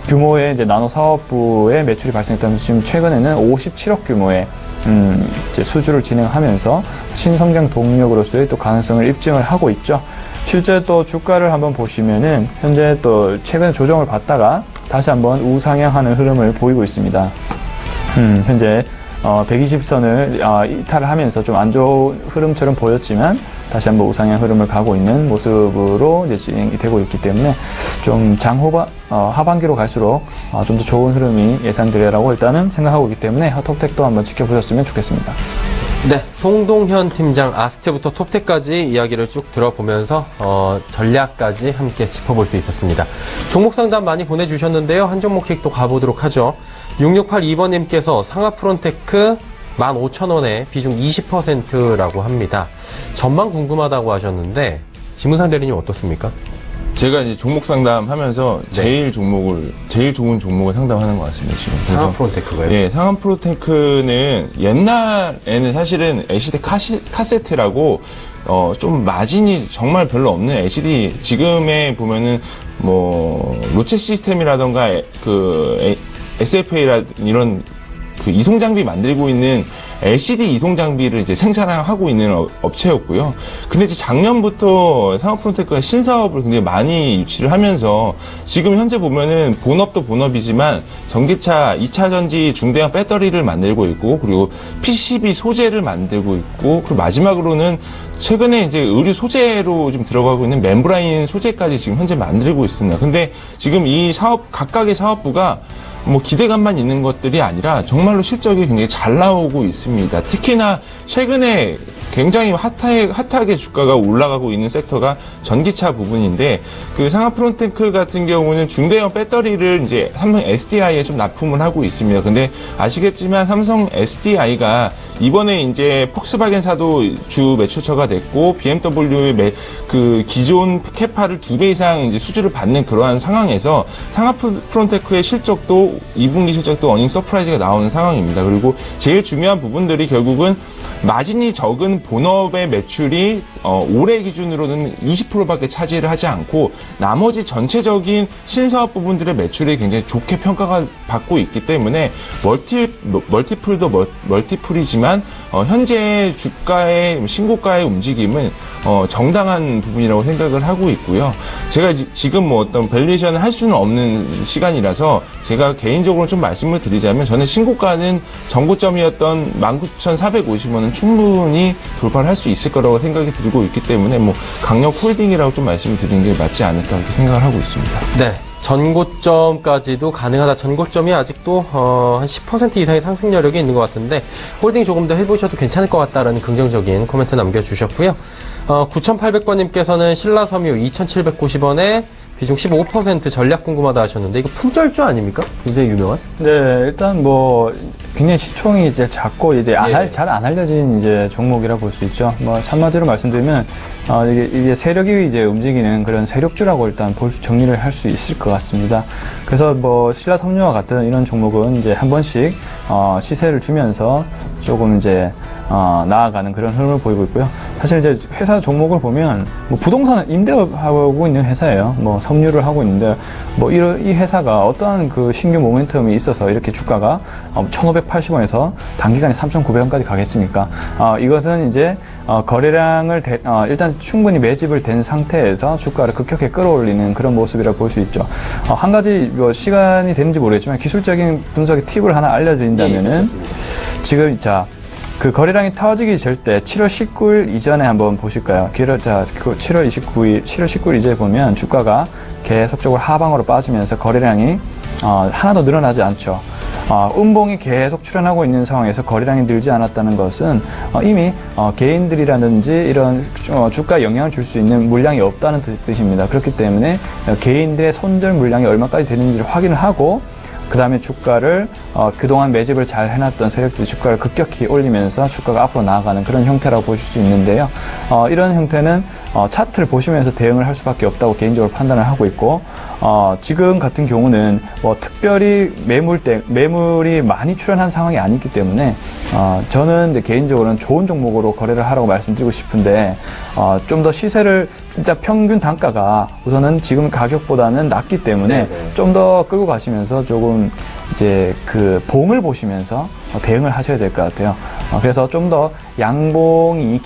규모의 이제 나노 사업부의 매출이 발생했다면 지금 최근에는 57억 규모의 이제 수주를 진행하면서 신성장 동력으로서의 또 가능성을 입증을 하고 있죠. 실제 또 주가를 한번 보시면은 현재 또 최근에 조정을 받다가 다시 한번 우상향하는 흐름을 보이고 있습니다. 현재 120선을 이탈을 하면서 좀 안 좋은 흐름처럼 보였지만 다시 한번 우상향 흐름을 가고 있는 모습으로 이제 진행이 되고 있기 때문에 좀 하반기로 갈수록 좀 더 좋은 흐름이 예상되리라고 일단은 생각하고 있기 때문에 톱텍도 한번 지켜보셨으면 좋겠습니다. 네, 송동현 팀장 아스테부터 톱텍까지 이야기를 쭉 들어보면서 전략까지 함께 짚어볼 수 있었습니다. 종목 상담 많이 보내주셨는데요. 한 종목씩 또 가보도록 하죠. 6682번님께서 상하프론테크 15,000원에 비중 20%라고 합니다. 전망 궁금하다고 하셨는데 지문상 대리님 어떻습니까? 제가 이제 종목 상담하면서 제일 좋은 종목을 상담하는 것 같습니다, 지금. 상하프론테크가요? 예, 상하프론테크는 옛날에는 사실은 LCD 카세트라고 좀 마진이 정말 별로 없는 LCD, 지금에 보면은 뭐 로체 시스템이라던가 SFA 이런 그 이송 장비 만들고 있는 LCD 이송 장비를 이제 생산하고 있는 업체였고요. 근데 이제 작년부터 상업프론테크가 신사업을 굉장히 많이 유치를 하면서 지금 현재 보면은 본업도 본업이지만 전기차 2차 전지 중대형 배터리를 만들고 있고, 그리고 PCB 소재를 만들고 있고, 그리고 마지막으로는 최근에 이제 의류 소재로 좀 들어가고 있는 멤브라인 소재까지 지금 현재 만들고 있습니다. 근데 지금 이 각각의 사업부가 뭐 기대감만 있는 것들이 아니라 정말로 실적이 굉장히 잘 나오고 있습니다. 특히나 최근에 굉장히 핫하게 주가가 올라가고 있는 섹터가 전기차 부분인데, 그 상하프론테크 같은 경우는 중대형 배터리를 이제 삼성 SDI에 좀 납품을 하고 있습니다. 근데 아시겠지만 삼성 SDI가 이번에 이제 폭스바겐사도 주 매출처가 됐고, BMW의 그 기존 캐파를 2배 이상 이제 수주를 받는 그러한 상황에서 상하프론테크의 실적도 2분기 실적도 어닝 서프라이즈가 나오는 상황입니다. 그리고 제일 중요한 부분들이 결국은 마진이 적은 본업의 매출이 올해 기준으로는 20%밖에 차지를 하지 않고, 나머지 전체적인 신사업 부분들의 매출이 굉장히 좋게 평가가 받고 있기 때문에 멀티플도 멀티플이지만 현재 주가의 신고가의 움직임은 정당한 부분이라고 생각을 하고 있고요. 제가 지금 뭐 어떤 밸류에이션을 할 수는 없는 시간이라서 제가 개인적으로 좀 말씀을 드리자면, 저는 신고가는 전고점이었던 19,450원은 충분히 돌파를 할 수 있을 거라고 생각이 들고 있기 때문에 뭐 강력 홀딩이라고 좀 말씀을 드리는 게 맞지 않을까 그렇게 생각을 하고 있습니다. 네. 전고점까지도 가능하다. 전고점이 아직도 한 10% 이상의 상승 여력이 있는 것 같은데 홀딩 조금 더 해보셔도 괜찮을 것 같다라는 긍정적인 코멘트 남겨주셨고요. 9800번님께서는 신라섬유 2790원에 비중 15% 전략 궁금하다 하셨는데, 이거 품절주 아닙니까? 굉장히 유명한? 네, 일단 뭐 굉장히 시총이 이제 작고 이제 잘 안 알려진 이제 종목이라 볼 수 있죠. 뭐 한마디로 말씀드리면 이게 세력이 이제 움직이는 그런 세력주라고 일단 정리를 할 수 있을 것 같습니다. 그래서 뭐 신라섬유와 같은 이런 종목은 이제 한 번씩 시세를 주면서 조금 이제 나아가는 그런 흐름을 보이고 있고요. 사실 이제 회사 종목을 보면 뭐 부동산 임대하고 있는 회사예요. 뭐 섬유를 하고 있는데 뭐 이 회사가 어떠한 그 신규 모멘텀이 있어서 이렇게 주가가 1,580원에서 단기간에 3,900원까지 가겠습니까? 이것은 이제 거래량을 일단 충분히 매집을 된 상태에서 주가를 급격하게 끌어올리는 그런 모습이라 볼 수 있죠. 한 가지 뭐 시간이 되는지 모르겠지만 기술적인 분석의 팁을 하나 알려드린다면은, 지금 그 거래량이 터지기 될 때 7월 19일 이전에 한번 보실까요? 7월 19일 이전에 보면 주가가 계속적으로 하방으로 빠지면서 거래량이 하나도 늘어나지 않죠. 음봉이 계속 출현하고 있는 상황에서 거래량이 늘지 않았다는 것은 이미 개인들이라든지 이런 주가에 영향을 줄 수 있는 물량이 없다는 뜻입니다. 그렇기 때문에 개인들의 손절 물량이 얼마까지 되는지를 확인을 하고, 그 다음에 주가를 그동안 매집을 잘 해놨던 세력들이 주가를 급격히 올리면서 주가가 앞으로 나아가는 그런 형태라고 보실 수 있는데요. 이런 형태는 차트를 보시면서 대응을 할 수밖에 없다고 개인적으로 판단을 하고 있고, 지금 같은 경우는 뭐 특별히 매물이 많이 출현한 상황이 아니기 때문에 저는 개인적으로는 좋은 종목으로 거래를 하라고 말씀드리고 싶은데, 좀 더 시세를 진짜 평균 단가가 우선은 지금 가격보다는 낮기 때문에 좀 더 끌고 가시면서 조금 이제 그 봉을 보시면서 대응을 하셔야 될 것 같아요. 그래서 좀 더 양봉이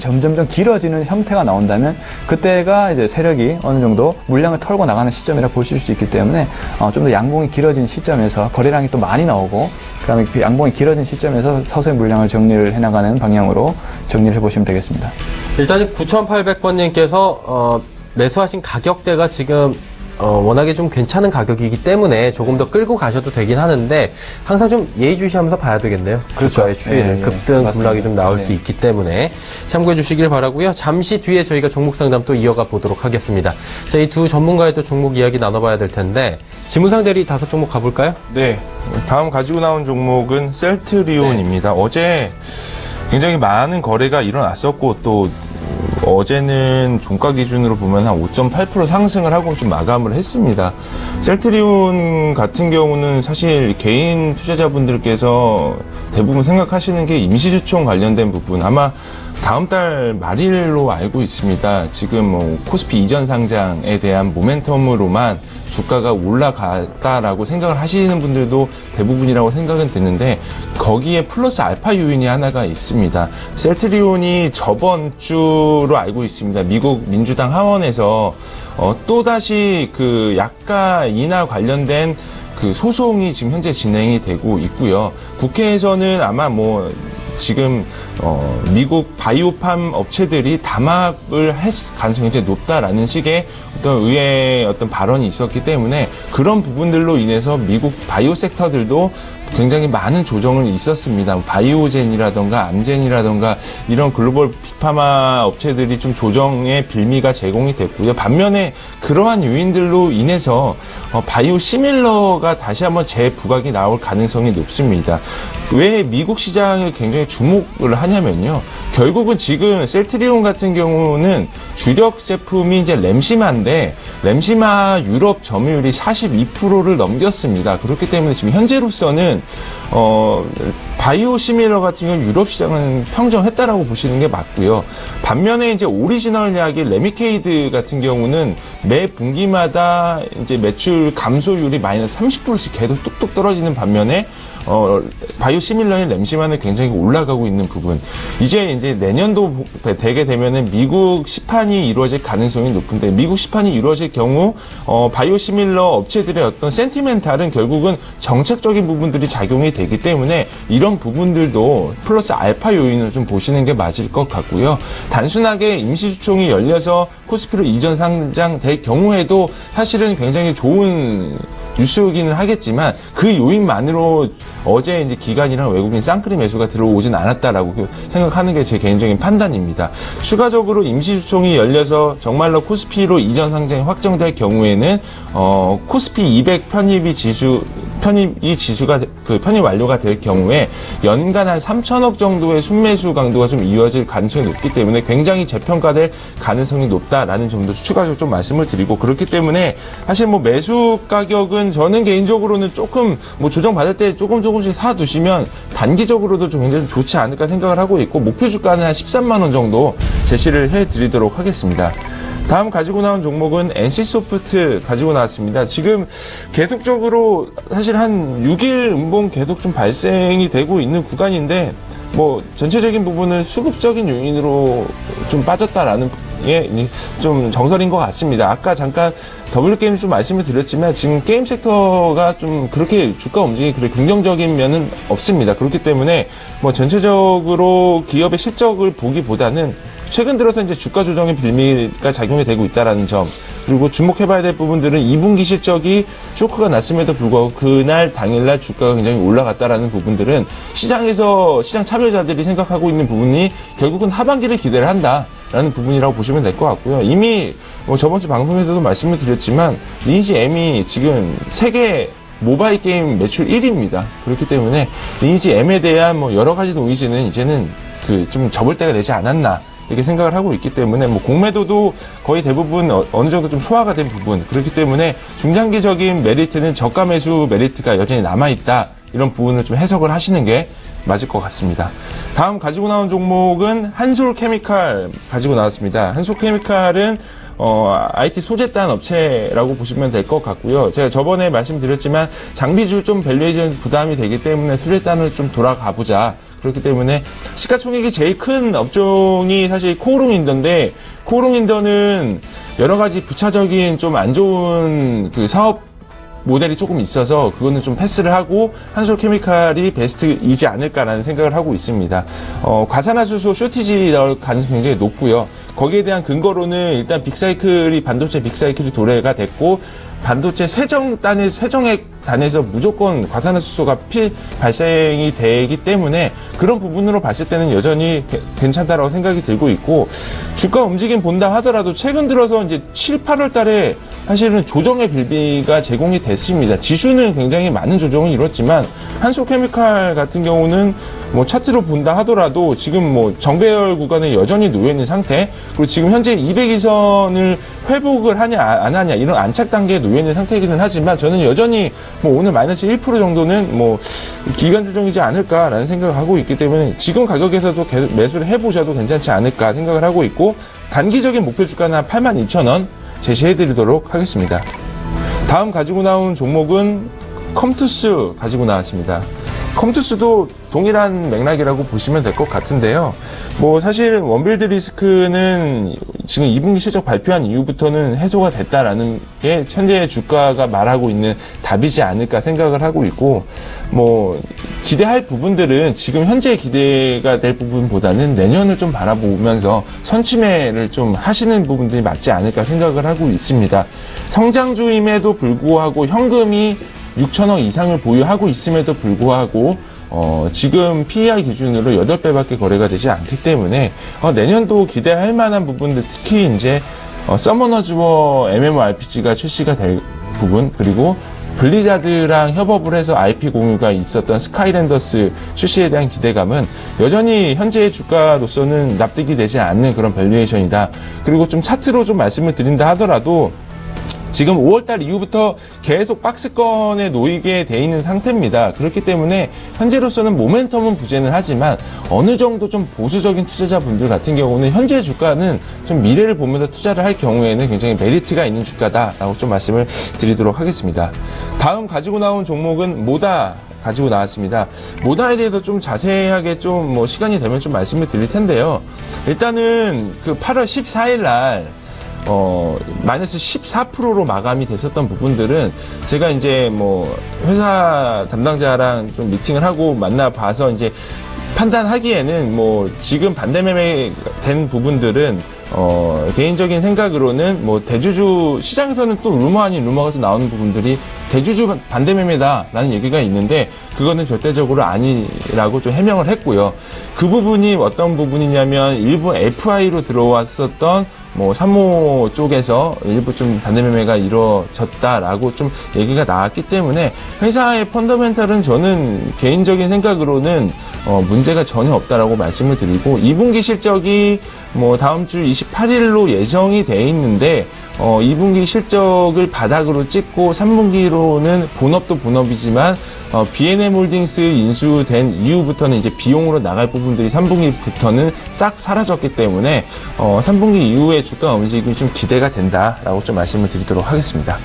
점점점 길어지는 형태가 나온다면 그때가 이제 세력이 어느 정도 물량을 털고 나가는 시점이라 보실 수 있기 때문에 좀 더 양봉이 길어진 시점에서 거래량이 또 많이 나오고, 그다음에 그 양봉이 길어진 시점에서 서서히 물량을 정리를 해나가는 방향으로 정리를 해보시면 되겠습니다. 일단 9800번님께서 매수하신 가격대가 지금 워낙에 좀 괜찮은 가격이기 때문에 조금 더 끌고 가셔도 되긴 하는데 항상 좀 예의주시하면서 봐야 되겠네요. 그렇죠. 추이는 급등 급락이 좀 나올 수 있기 때문에 참고해 주시길 바라고요. 잠시 뒤에 저희가 종목 상담 또 이어가 보도록 하겠습니다. 자, 이 두 전문가의 또 종목 이야기 나눠봐야 될 텐데, 지문상 대리 5종목 가볼까요? 네. 다음 가지고 나온 종목은 셀트리온입니다. 어제 굉장히 많은 거래가 일어났었고, 또 어제는 종가 기준으로 보면 한 5.8% 상승을 하고 좀 마감을 했습니다. 셀트리온 같은 경우는 사실 개인 투자자분들께서 대부분 생각하시는 게 임시주총 관련된 부분, 아마 다음 달 말일로 알고 있습니다. 지금 뭐 코스피 이전 상장에 대한 모멘텀으로만 주가가 올라갔다라고 생각을 하시는 분들도 대부분이라고 생각은 드는데 거기에 플러스 알파 요인이 하나가 있습니다. 셀트리온이 저번 주로 알고 있습니다. 미국 민주당 하원에서 또다시 그 약가 인하 관련된 그 소송이 지금 현재 진행이 되고 있고요. 국회에서는 아마 뭐 지금 미국 바이오팜 업체들이 담합을 할 가능성이 굉장히 높다라는 식의 어떤 의회의 어떤 발언이 있었기 때문에 그런 부분들로 인해서 미국 바이오 섹터들도 굉장히 많은 조정이 있었습니다. 바이오젠이라던가 암젠이라던가 이런 글로벌 빅파마 업체들이 좀 조정의 빌미가 제공이 됐고요. 반면에 그러한 요인들로 인해서 바이오 시밀러가 다시 한번 재부각이 나올 가능성이 높습니다. 왜 미국 시장을 굉장히 주목을 하냐면요. 결국은 지금 셀트리온 같은 경우는 주력 제품이 이제 램시마인데 램시마 유럽 점유율이 42%를 넘겼습니다. 그렇기 때문에 지금 현재로서는 바이오 시밀러 같은 경우 유럽 시장은 평정했다라고 보시는 게 맞고요. 반면에 이제 오리지널 약의 레미케이드 같은 경우는 매 분기마다 이제 매출 감소율이 마이너스 30%씩 계속 뚝뚝 떨어지는 반면에 바이오 시밀러인 램시마는 굉장히 올라가고 있는 부분. 이제 내년도 되게 되면은 미국 시판이 이루어질 가능성이 높은데 미국 시판이 이루어질 경우 바이오 시밀러 업체들의 어떤 센티멘탈은 결국은 정책적인 부분들이 작용이 되기 때문에 이런 부분들도 플러스 알파 요인을 좀 보시는 게 맞을 것 같고요. 단순하게 임시주총이 열려서 코스피로 이전 상장될 경우에도 사실은 굉장히 좋은 뉴스이기는 하겠지만 그 요인만으로 어제 이제 기관이랑 외국인 쌍끌이 매수가 들어오진 않았다라고 생각하는 게 제 개인적인 판단입니다. 추가적으로 임시주총이 열려서 정말로 코스피로 이전 상장이 확정될 경우에는 코스피 200 편입이 지수가 편입 완료가 될 경우에 연간 한 3천억 정도의 순매수 강도가 좀 이어질 가능성이 높기 때문에 굉장히 재평가될 가능성이 높다라는 점도 추가적으로 좀 말씀을 드리고 그렇기 때문에 사실 뭐 매수 가격은 저는 개인적으로는 조금 뭐 조정받을 때 조금씩 사두시면 단기적으로도 좀 굉장히 좋지 않을까 생각을 하고 있고 목표 주가는 한 13만 원 정도 제시를 해드리도록 하겠습니다. 다음 가지고 나온 종목은 NC소프트 가지고 나왔습니다. 지금 계속적으로 사실 한 6일 음봉 계속 좀 발생이 되고 있는 구간인데 뭐 전체적인 부분은 수급적인 요인으로 좀 빠졌다라는 게 좀 정설인 것 같습니다. 아까 잠깐 W게임 좀 말씀을 드렸지만 지금 게임 섹터가 좀 그렇게 주가 움직임이 그렇게 긍정적인 면은 없습니다. 그렇기 때문에 뭐 전체적으로 기업의 실적을 보기보다는 최근 들어서 이제 주가 조정의 빌미가 작용이 되고 있다라는 점 그리고 주목해봐야 될 부분들은 2분기 실적이 쇼크가 났음에도 불구하고 그날 당일날 주가가 굉장히 올라갔다라는 부분들은 시장 참여자들이 생각하고 있는 부분이 결국은 하반기를 기대를 한다라는 부분이라고 보시면 될 것 같고요. 이미 저번 주 방송에서도 말씀을 드렸지만 리니지 M이 지금 세계 모바일 게임 매출 1위입니다. 그렇기 때문에 리니지 M에 대한 뭐 여러 가지 노이즈는 이제는 좀 접을 때가 되지 않았나 이렇게 생각을 하고 있기 때문에 뭐 공매도도 거의 대부분 어느 정도 좀 소화가 된 부분 그렇기 때문에 중장기적인 메리트는 저가 매수 메리트가 여전히 남아있다 이런 부분을 좀 해석을 하시는 게 맞을 것 같습니다. 다음 가지고 나온 종목은 한솔케미칼 가지고 나왔습니다. 한솔케미칼은 IT 소재단 업체라고 보시면 될 것 같고요. 제가 저번에 말씀드렸지만 장비주 좀 밸류에이션 부담이 되기 때문에 소재단을 좀 돌아가 보자. 그렇기 때문에 시가총액이 제일 큰 업종이 사실 코오롱인더인데 코오롱인더는 여러 가지 부차적인 좀 안 좋은 그 사업 모델이 조금 있어서 그거는 좀 패스를 하고 한솔케미칼이 베스트이지 않을까라는 생각을 하고 있습니다. 과산화수소 쇼티지 나올 가능성이 굉장히 높고요. 거기에 대한 근거로는 일단 반도체 빅사이클이 도래가 됐고 반도체 세정액 단에서 무조건 과산화수소가 발생이 되기 때문에 그런 부분으로 봤을 때는 여전히 괜찮다라고 생각이 들고 있고 주가 움직임 본다 하더라도 최근 들어서 이제 7, 8월 달에 사실은 조정의 빌미가 제공이 됐습니다. 지수는 굉장히 많은 조정을 이뤘지만 한솔케미칼 같은 경우는 뭐 차트로 본다 하더라도 지금 뭐 정배열 구간에 여전히 놓여 있는 상태, 그리고 지금 현재 200이선을 회복을 하냐 안 하냐 이런 안착 단계에 놓여 있는 상태이기는 하지만 저는 여전히 뭐 오늘 마이너스 1% 정도는 뭐 기간 조정이지 않을까라는 생각을 하고 있기 때문에 지금 가격에서도 계속 매수를 해보셔도 괜찮지 않을까 생각을 하고 있고, 단기적인 목표 주가는 한 82,000원 제시해드리도록 하겠습니다. 다음 가지고 나온 종목은 컴투스 가지고 나왔습니다. 컴투스도 동일한 맥락이라고 보시면 될 것 같은데요. 뭐 사실 원빌드 리스크는 지금 2분기 실적 발표한 이후부터는 해소가 됐다라는 게 현재 주가가 말하고 있는 답이지 않을까 생각을 하고 있고, 뭐 기대할 부분들은 지금 현재 기대가 될 부분보다는 내년을 좀 바라보면서 선취매를 좀 하시는 부분들이 맞지 않을까 생각을 하고 있습니다. 성장주임에도 불구하고 현금이 6천억 이상을 보유하고 있음에도 불구하고 지금 PER 기준으로 8배밖에 거래가 되지 않기 때문에 내년도 기대할 만한 부분들, 특히 이제 서머너즈워 MMORPG가 출시가 될 부분, 그리고 블리자드랑 협업을 해서 IP 공유가 있었던 스카이랜더스 출시에 대한 기대감은 여전히 현재의 주가로서는 납득이 되지 않는 그런 밸류에이션이다. 그리고 좀 차트로 좀 말씀을 드린다 하더라도 지금 5월달 이후부터 계속 박스권에 놓이게 돼 있는 상태입니다. 그렇기 때문에 현재로서는 모멘텀은 부재는 하지만 어느 정도 좀 보수적인 투자자분들 같은 경우는 현재 주가는 좀 미래를 보면서 투자를 할 경우에는 굉장히 메리트가 있는 주가다라고 좀 말씀을 드리도록 하겠습니다. 다음 가지고 나온 종목은 모다 가지고 나왔습니다. 모다에 대해서 좀 자세하게 좀 뭐 시간이 되면 좀 말씀을 드릴 텐데요. 일단은 그 8월 14일 날 마이너스 14%로 마감이 됐었던 부분들은 제가 이제 뭐 회사 담당자랑 좀 미팅을 하고 만나봐서 이제 판단하기에는 뭐 지금 반대매매 된 부분들은 개인적인 생각으로는 뭐 대주주 시장에서는 또 루머 아닌 루머가 또 나오는 부분들이 대주주 반대매매다라는 얘기가 있는데 그거는 절대적으로 아니라고 좀 해명을 했고요. 그 부분이 어떤 부분이냐면 일부 FI로 들어왔었던 뭐 산모 쪽에서 일부 좀 반대매매가 이루어졌다라고 좀 얘기가 나왔기 때문에 회사의 펀더멘탈은 저는 개인적인 생각으로는 문제가 전혀 없다라고 말씀을 드리고, 2분기 실적이 뭐 다음 주 28일로 예정이 돼 있는데 2분기 실적을 바닥으로 찍고 3분기로는 본업도 본업이지만 B&M 홀딩스 인수된 이후부터는 이제 비용으로 나갈 부분들이 3분기부터는 싹 사라졌기 때문에 3분기 이후에 주가 움직임이 좀 기대가 된다라고 좀 말씀을 드리도록 하겠습니다.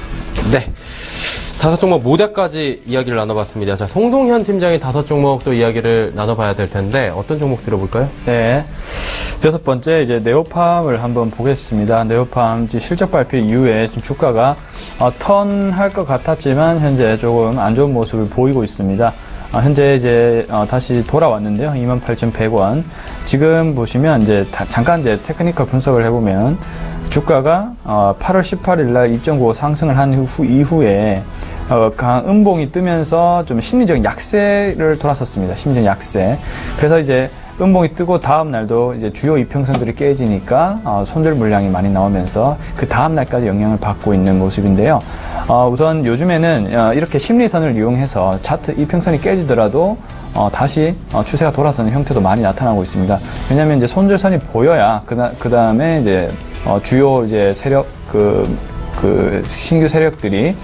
네. 5종목 모다까지 이야기를 나눠봤습니다. 자, 송동현 팀장의 5종목 또 이야기를 나눠봐야 될 텐데 어떤 종목 들어볼까요? 네. 6번째 이제 네오팜을 한번 보겠습니다. 네오팜 실적 발표 이후에 지금 주가가 턴할 것 같았지만 현재 조금 안 좋은 모습을 보이고 있습니다. 현재 이제 다시 돌아왔는데요. 28,100원. 지금 보시면 이제 잠깐 이제 테크니컬 분석을 해보면 주가가 8월 18일 날 2.95 상승을 한 이후에 강한 음봉이 뜨면서 좀 심리적인 약세를 돌았었습니다. 심리적인 약세. 그래서 이제 음봉이 뜨고 다음 날도 이제 주요 이평선들이 깨지니까 손절 물량이 많이 나오면서 그 다음 날까지 영향을 받고 있는 모습인데요. 우선 요즘에는 이렇게 심리선을 이용해서 차트 이평선이 깨지더라도 다시 추세가 돌아서는 형태도 많이 나타나고 있습니다. 왜냐하면 이제 손절선이 보여야 그 다음에 이제 주요 이제 세력 신규 세력들이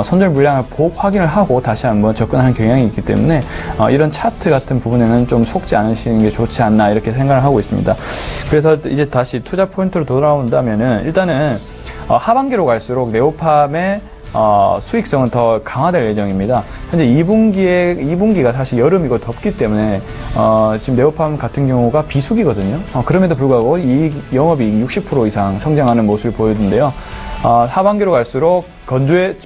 손절 물량을 보고 확인을 하고 다시 한번 접근하는 경향이 있기 때문에 이런 차트 같은 부분에는 좀 속지 않으시는 게 좋지 않나 이렇게 생각을 하고 있습니다. 그래서 이제 다시 투자 포인트로 돌아온다면은 일단은 하반기로 갈수록 네오팜의 수익성은 더 강화될 예정입니다. 현재 2분기가 사실 여름이고 덥기 때문에 지금 네오팜 같은 경우가 비수기거든요. 그럼에도 불구하고 영업이익 60% 이상 성장하는 모습을 보이는데요. 하반기로 갈수록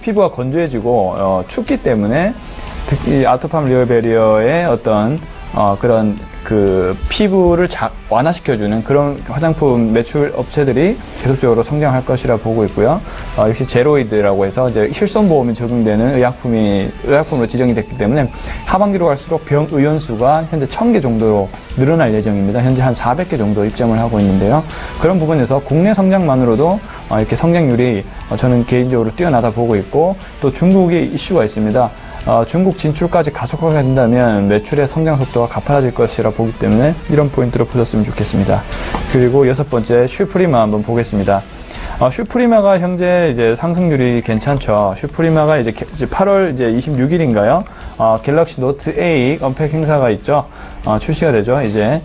피부가 건조해지고 춥기 때문에 특히 아토팜 리얼베리어의 어떤 그런 그 피부를 완화시켜주는 그런 화장품 매출 업체들이 계속적으로 성장할 것이라 보고 있고요. 역시 제로이드라고 해서 이제 실손보험이 적용되는 의약품으로 지정이 됐기 때문에 하반기로 갈수록 병 의원수가 현재 1000개 정도로 늘어날 예정입니다. 현재 한 400개 정도 입점을 하고 있는데요. 그런 부분에서 국내 성장만으로도 이렇게 성장률이 저는 개인적으로 뛰어나다 보고 있고, 또 중국의 이슈가 있습니다. 중국 진출까지 가속화가 된다면 매출의 성장 속도가 가파라질 것이라 보기 때문에 이런 포인트로 보셨으면 좋겠습니다. 그리고 6번째 슈프리마 한번 보겠습니다. 슈프리마가 현재 이제 상승률이 괜찮죠. 슈프리마가 이제 8월 이제 26일인가요? 갤럭시 노트 8 언팩 행사가 있죠. 출시가 되죠. 이제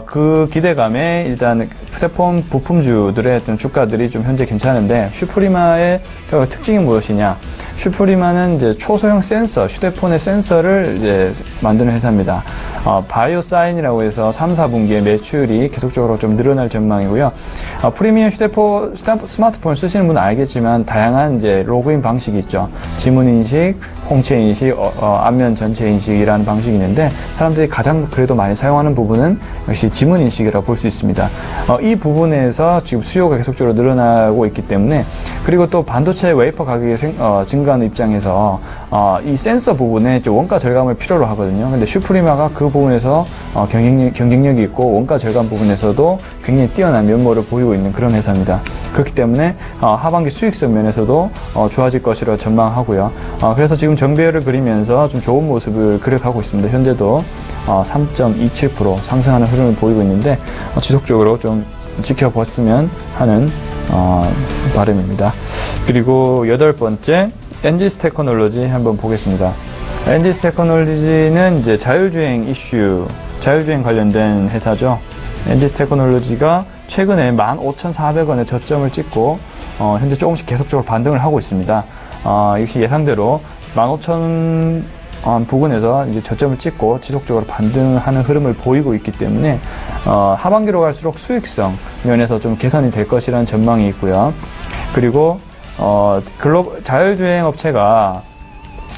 그 기대감에 일단 휴대폰 부품주들의 어떤 주가들이 좀 현재 괜찮은데 슈프리마의 특징이 무엇이냐? 슈프리마는 이제 초소형 센서, 휴대폰의 센서를 이제 만드는 회사입니다. 바이오사인이라고 해서 3, 4분기에 매출이 계속적으로 좀 늘어날 전망이고요. 프리미엄 휴대폰, 스마트폰 쓰시는 분은 알겠지만 다양한 이제 로그인 방식이 있죠. 지문 인식, 홍채 인식, 안면 전체 인식이라는 방식이 있는데 사람들이 가장 그래도 많이 사용하는 부분은 역시 지문 인식이라고 볼 수 있습니다. 이 부분에서 지금 수요가 계속적으로 늘어나고 있기 때문에 그리고 또 반도체 웨이퍼 가격이 증가하는 입장에서 이 센서 부분에 원가 절감을 필요로 하거든요. 근데 슈프리마가 그 부분에서 경쟁력이 있고 원가 절감 부분에서도 굉장히 뛰어난 면모를 보이고 있는 그런 회사입니다. 그렇기 때문에 하반기 수익성 면에서도 좋아질 것이라 전망하고요. 그래서 지금 정배열을 그리면서 좀 좋은 모습을 그려가고 있습니다. 현재도 3.27% 상승하는 흐름을 보이고 있는데 지속적으로 좀 지켜봤으면 하는 바람입니다. 그리고 8번째 엔지스 테크놀로지 한번 보겠습니다. 엔지스 테크놀로지는 이제 자율주행 이슈, 자율주행 관련된 회사죠. 엔지스 테크놀로지가 최근에 15,400원의 저점을 찍고 현재 조금씩 계속적으로 반등을 하고 있습니다. 역시 예상대로 15,000 부근에서 이제 저점을 찍고 지속적으로 반등하는 흐름을 보이고 있기 때문에 하반기로 갈수록 수익성 면에서 좀 개선이 될 것이라는 전망이 있고요. 그리고 자율주행 업체가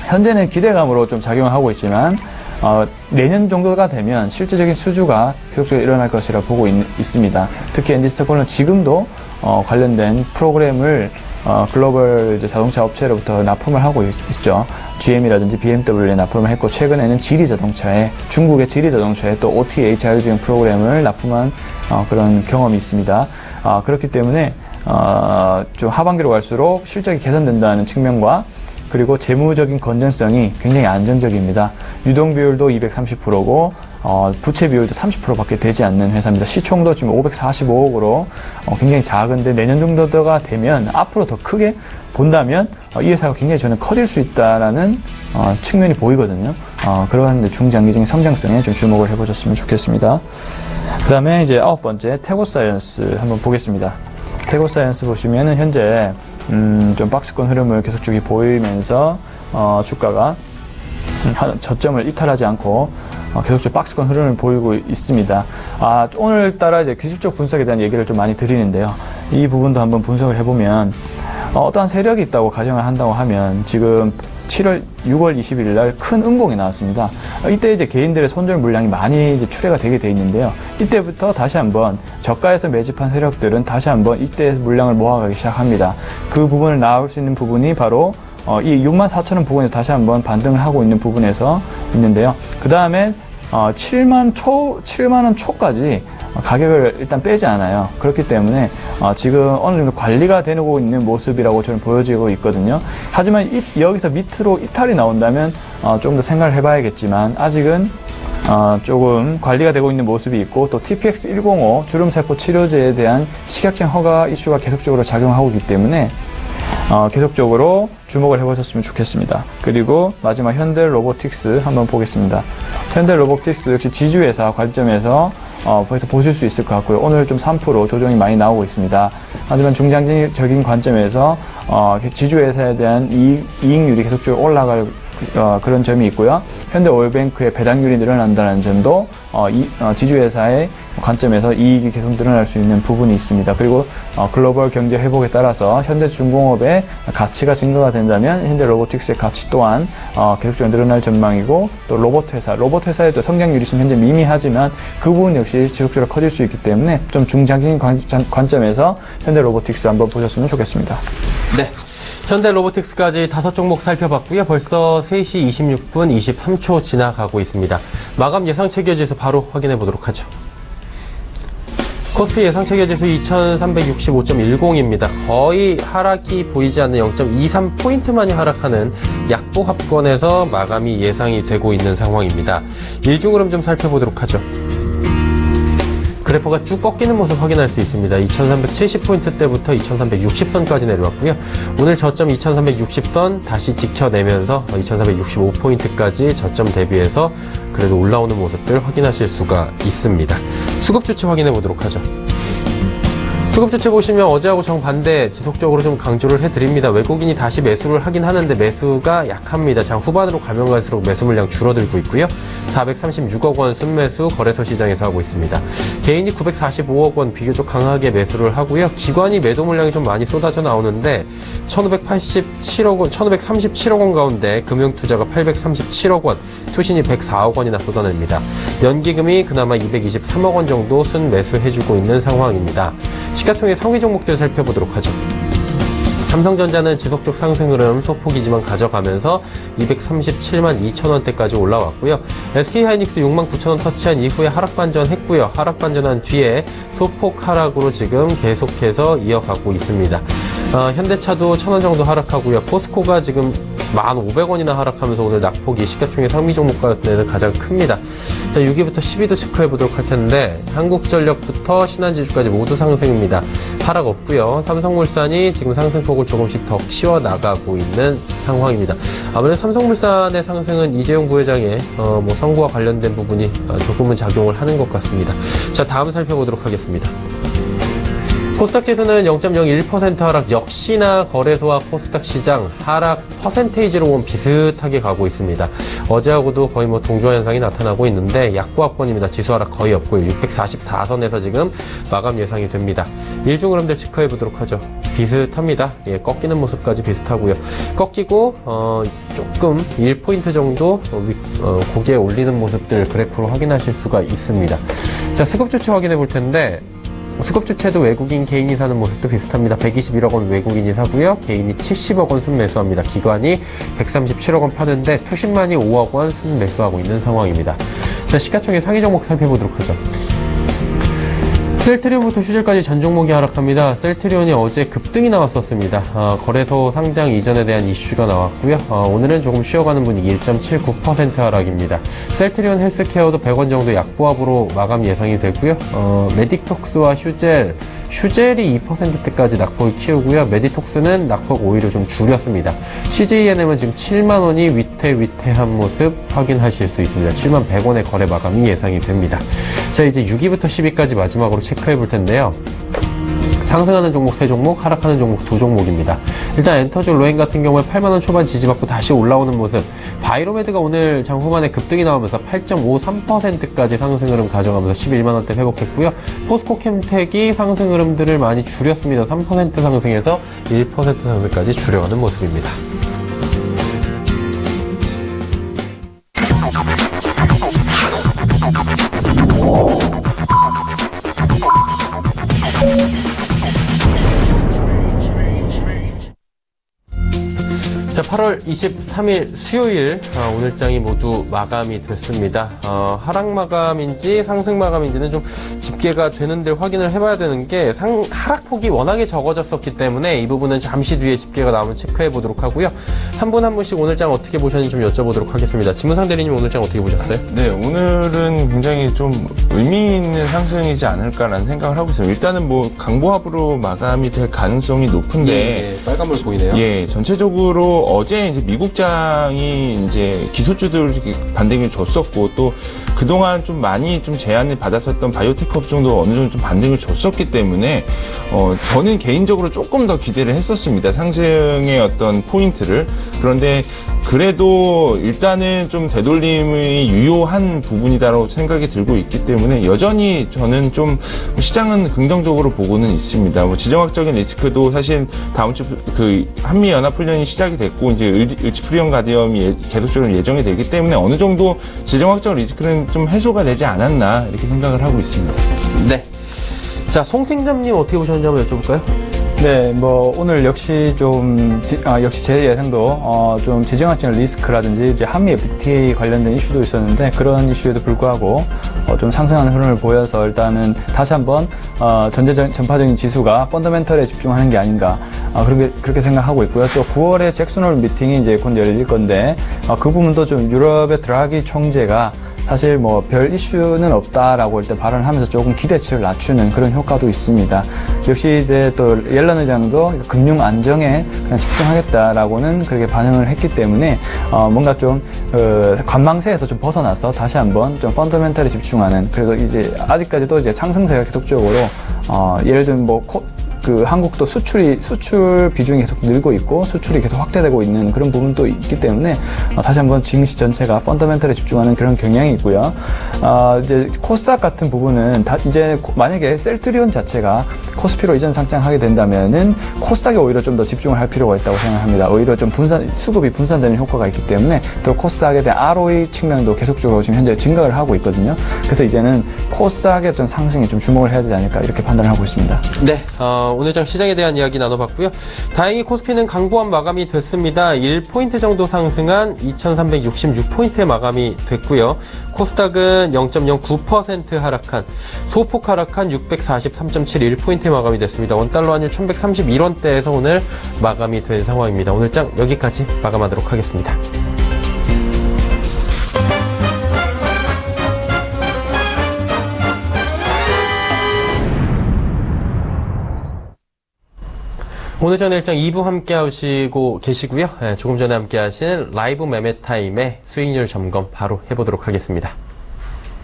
현재는 기대감으로 좀 작용을 하고 있지만 내년 정도가 되면 실질적인 수주가 계속적으로 일어날 것이라 보고 있습니다. 특히 엔지스 테크놀로지는 지금도 관련된 프로그램을 글로벌 이제 자동차 업체로부터 납품을 하고 있죠. GM이라든지 BMW에 납품을 했고 최근에는 중국의 지리 자동차에 또 OTA 자율주행 프로그램을 납품한 그런 경험이 있습니다. 그렇기 때문에 좀 하반기로 갈수록 실적이 개선된다는 측면과 그리고 재무적인 건전성이 굉장히 안정적입니다. 유동 비율도 230%고 부채 비율도 30%밖에 되지 않는 회사입니다. 시총도 지금 545억으로 굉장히 작은데 내년 정도가 되면 앞으로 더 크게 본다면 이 회사가 굉장히 저는 커질 수 있다라는 측면이 보이거든요. 그러한 중장기적인 성장성에 좀 주목을 해보셨으면 좋겠습니다. 그 다음에 이제 9번째 태고사이언스 한번 보겠습니다. 태고사이언스 보시면은 현재 좀 박스권 흐름을 계속적으로 보이면서 주가가 저점을 이탈하지 않고 계속적으로 박스권 흐름을 보이고 있습니다. 오늘따라 이제 기술적 분석에 대한 얘기를 좀 많이 드리는데요. 이 부분도 한번 분석을 해보면 어떠한 세력이 있다고 가정을 한다고 하면 지금 6월 20일 날 큰 음봉이 나왔습니다. 이때 이제 개인들의 손절 물량이 많이 이제 출회가 되게 돼 있는데요. 이때부터 다시 한번 저가에서 매집한 세력들은 다시 한번 이때 물량을 모아가기 시작합니다. 그 부분을 나올 수 있는 부분이 바로 이 64,000원 부분에서 다시 한번 반등을 하고 있는 부분에서 있는데요. 그 다음에 7만원 초까지 가격을 일단 빼지 않아요. 그렇기 때문에 지금 어느 정도 관리가 되고 있는 모습이라고 저는 보여지고 있거든요. 하지만 여기서 밑으로 이탈이 나온다면 좀 더 생각을 해봐야겠지만 아직은 조금 관리가 되고 있는 모습이 있고 또 TPX105 주름세포 치료제에 대한 식약청 허가 이슈가 계속적으로 작용하고 있기 때문에 계속적으로 주목을 해보셨으면 좋겠습니다. 그리고 마지막 현대로보틱스 한번 보겠습니다. 현대로보틱스 역시 지주회사 관점에서 벌써 보실 수 있을 것 같고요. 오늘 좀 3% 조정이 많이 나오고 있습니다. 하지만 중장기적인 관점에서 지주회사에 대한 이익률이 계속적으로 올라갈 그런 점이 있고요. 현대오일뱅크의 배당률이 늘어난다는 점도 지주회사의 관점에서 이익이 계속 늘어날 수 있는 부분이 있습니다. 그리고 글로벌 경제 회복에 따라서 현대중공업의 가치가 증가가 된다면 현대로보틱스의 가치 또한 계속적으로 늘어날 전망이고 또 로봇회사에도 성장률이 지금 현재 미미하지만 그 부분 역시 지속적으로 커질 수 있기 때문에 좀 중장기적인 관점에서 현대로보틱스 한번 보셨으면 좋겠습니다. 네. 현대로보틱스까지 5종목 살펴봤고요. 벌써 3시 26분 23초 지나가고 있습니다. 마감 예상 체결지에서 바로 확인해 보도록 하죠. 코스피 예상체결지수 2365.10입니다. 거의 하락이 보이지 않는 0.23포인트만이 하락하는 약보합권에서 마감이 예상이 되고 있는 상황입니다. 일중 흐름 좀 살펴보도록 하죠. 그래퍼가 쭉 꺾이는 모습 확인할 수 있습니다. 2370포인트 때부터 2360선까지 내려왔고요. 오늘 저점 2360선 다시 지켜내면서 2365포인트까지 저점 대비해서 그래도 올라오는 모습들 확인하실 수가 있습니다. 수급 주체 확인해 보도록 하죠. 수급 주체 보시면 어제하고 정반대 지속적으로 좀 강조를 해드립니다. 외국인이 다시 매수를 하긴 하는데 매수가 약합니다. 장 후반으로 가면 갈수록 매수 물량 줄어들고 있고요. 436억 원 순매수 거래소 시장에서 하고 있습니다. 개인이 945억 원 비교적 강하게 매수를 하고요. 기관이 매도 물량이 좀 많이 쏟아져 나오는데 1537억 원 가운데 금융투자가 837억 원, 투신이 104억 원이나 쏟아냅니다. 연기금이 그나마 223억 원 정도 순매수해주고 있는 상황입니다. 시가총액 상위 종목들 살펴보도록 하죠. 삼성전자는 지속적 상승 흐름 소폭이지만 가져가면서 237만 2천원대까지 올라왔고요. SK하이닉스 6만 9천원 터치한 이후에 하락 반전했고요. 하락 반전한 뒤에 소폭 하락으로 지금 계속해서 이어가고 있습니다. 현대차도 1,000원 정도 하락하고요. 포스코가 지금 1,500원이나 하락하면서 오늘 낙폭이 시가총액 상위 종목 가운데는 가장 큽니다. 자, 6위부터 10위도 체크해 보도록 할 텐데 한국전력부터 신한지주까지 모두 상승입니다. 하락 없고요. 삼성물산이 지금 상승폭을 조금씩 더 키워나가고 있는 상황입니다. 아무래도 삼성물산의 상승은 이재용 부회장의 선거와 관련된 부분이 조금은 작용을 하는 것 같습니다. 자, 다음 살펴보도록 하겠습니다. 코스닥 지수는 0.01% 하락, 역시나 거래소와 코스닥 시장 하락 퍼센테이지로 보면 비슷하게 가고 있습니다. 어제하고도 거의 동조화 현상이 나타나고 있는데 약보합권입니다. 지수 하락 거의 없고요. 644선에서 지금 마감 예상이 됩니다. 일중 흐름들 체크해 보도록 하죠. 비슷합니다. 예, 꺾이는 모습까지 비슷하고요. 꺾이고 조금 1포인트 정도 고개 올리는 모습들 그래프로 확인하실 수가 있습니다. 자, 수급 주체 확인해 볼 텐데 수급 주체도 외국인 개인이 사는 모습도 비슷합니다. 121억 원 외국인이 사고요. 개인이 70억 원 순매수합니다. 기관이 137억 원 파는데 투신만이 5억 원 순매수하고 있는 상황입니다. 자, 시가총액 상위 종목 살펴보도록 하죠. 셀트리온부터 슈젤까지 전 종목이 하락합니다. 셀트리온이 어제 급등이 나왔었습니다. 거래소 상장 이전에 대한 이슈가 나왔고요. 오늘은 조금 쉬어가는 분위기 1.79% 하락입니다. 셀트리온 헬스케어도 100원 정도 약보합으로 마감 예상이 되고요. 메딕톡스와 슈젤이 2%대까지 낙폭을 키우고요. 메디톡스는 낙폭 오히려 좀 줄였습니다. CJENM은 지금 7만 원이 위태위태한 모습 확인하실 수 있습니다. 7만 100원의 거래 마감이 예상이 됩니다. 자, 이제 6위부터 10위까지 마지막으로 체크해 볼 텐데요. 상승하는 종목 3종목, 하락하는 종목 2종목입니다. 일단 엔터주 로엔 같은 경우에 8만원 초반 지지받고 다시 올라오는 모습. 바이로메드가 오늘 장 후반에 급등이 나오면서 8.53%까지 상승 흐름 가져가면서 11만원대 회복했고요. 포스코 캠텍이 상승 흐름들을 많이 줄였습니다. 3% 상승에서 1% 상승까지 줄여가는 모습입니다. 자, 8월 23일 수요일 오늘장이 모두 마감이 됐습니다. 하락 마감인지 상승 마감인지는 좀 집계가 되는데 확인을 해봐야 되는 게 하락폭이 워낙에 적어졌었기 때문에 이 부분은 잠시 뒤에 집계가 나오면 체크해 보도록 하고요. 한 분 한 분씩 오늘장 어떻게 보셨는지 좀 여쭤보도록 하겠습니다. 진무상 대리님 오늘장 어떻게 보셨어요? 네, 오늘은 굉장히 좀 의미 있는 상승이지 않을까라는 생각을 하고 있어요. 일단은 강보합으로 마감이 될 가능성이 높은데 예, 빨간불 보이네요. 예, 전체적으로 어제 이제 미국장이 이제 기술주들 반등을 줬었고 또 그동안 좀 많이 좀 제한을 받았었던 바이오테크 업종도 어느 정도 좀 반등을 줬었기 때문에 저는 개인적으로 조금 더 기대를 했었습니다. 상승의 어떤 포인트를. 그런데 그래도 일단은 좀 되돌림이 유효한 부분이다라고 생각이 들고 있기 때문에 여전히 저는 좀 시장은 긍정적으로 보고는 있습니다. 지정학적인 리스크도 사실 다음 주 한미연합훈련이 시작이 됐고 이제 을지프리온 가디엄이 계속적으로 예정이 되기 때문에 어느 정도 지정학적 리스크는 좀 해소가 되지 않았나 이렇게 생각을 하고 있습니다. 네. 자, 송 팀장님 어떻게 보셨는지 한번 여쭤볼까요? 네, 뭐 오늘 역시 역시 제 예상도 좀 지정학적 리스크라든지 이제 한미 FTA 관련된 이슈도 있었는데 그런 이슈에도 불구하고 좀 상승하는 흐름을 보여서 일단은 다시 한번 전파적인 지수가 펀더멘털에 집중하는 게 아닌가 그렇게 생각하고 있고요. 또 9월에 잭슨홀 미팅이 이제 곧 열릴 건데 그 부분도 좀 유럽의 드라기 총재가 사실 뭐 별 이슈는 없다라고 일단 발언을 하면서 조금 기대치를 낮추는 그런 효과도 있습니다. 역시 이제 또 옐런 의장도 금융 안정에 그냥 집중하겠다라고는 그렇게 반응을 했기 때문에 뭔가 좀 관망세에서 좀 벗어나서 다시 한번 좀 펀더멘털에 집중하는, 그래서 이제 아직까지도 이제 상승세가 계속적으로 예를 들면 뭐 한국도 수출 비중이 계속 늘고 있고 수출이 계속 확대되고 있는 그런 부분도 있기 때문에 다시 한번 증시 전체가 펀더멘털에 집중하는 그런 경향이 있고요. 이제 코스닥 같은 부분은 이제 만약에 셀트리온 자체가 코스피로 이전 상장하게 된다면은 코스닥에 오히려 좀 더 집중을 할 필요가 있다고 생각합니다. 오히려 좀 수급이 분산되는 효과가 있기 때문에 또 코스닥에 대한 ROE 측면도 계속적으로 지금 현재 증가를 하고 있거든요. 그래서 이제는 코스닥의 어떤 상승에 좀 주목을 해야 되지 않을까 이렇게 판단을 하고 있습니다. 네, 오늘장 시장에 대한 이야기 나눠봤고요. 다행히 코스피는 강보한 마감이 됐습니다. 1포인트 정도 상승한 2366포인트에 마감이 됐고요. 코스닥은 0.09% 하락한, 소폭 하락한 643.71포인트에 마감이 됐습니다. 원달러 환율 1131원대에서 오늘 마감이 된 상황입니다. 오늘장 여기까지 마감하도록 하겠습니다. 오늘 전 일정 2부 함께 하시고 계시고요. 네, 조금 전에 함께 하신 라이브 매매타임의 수익률 점검 바로 해보도록 하겠습니다.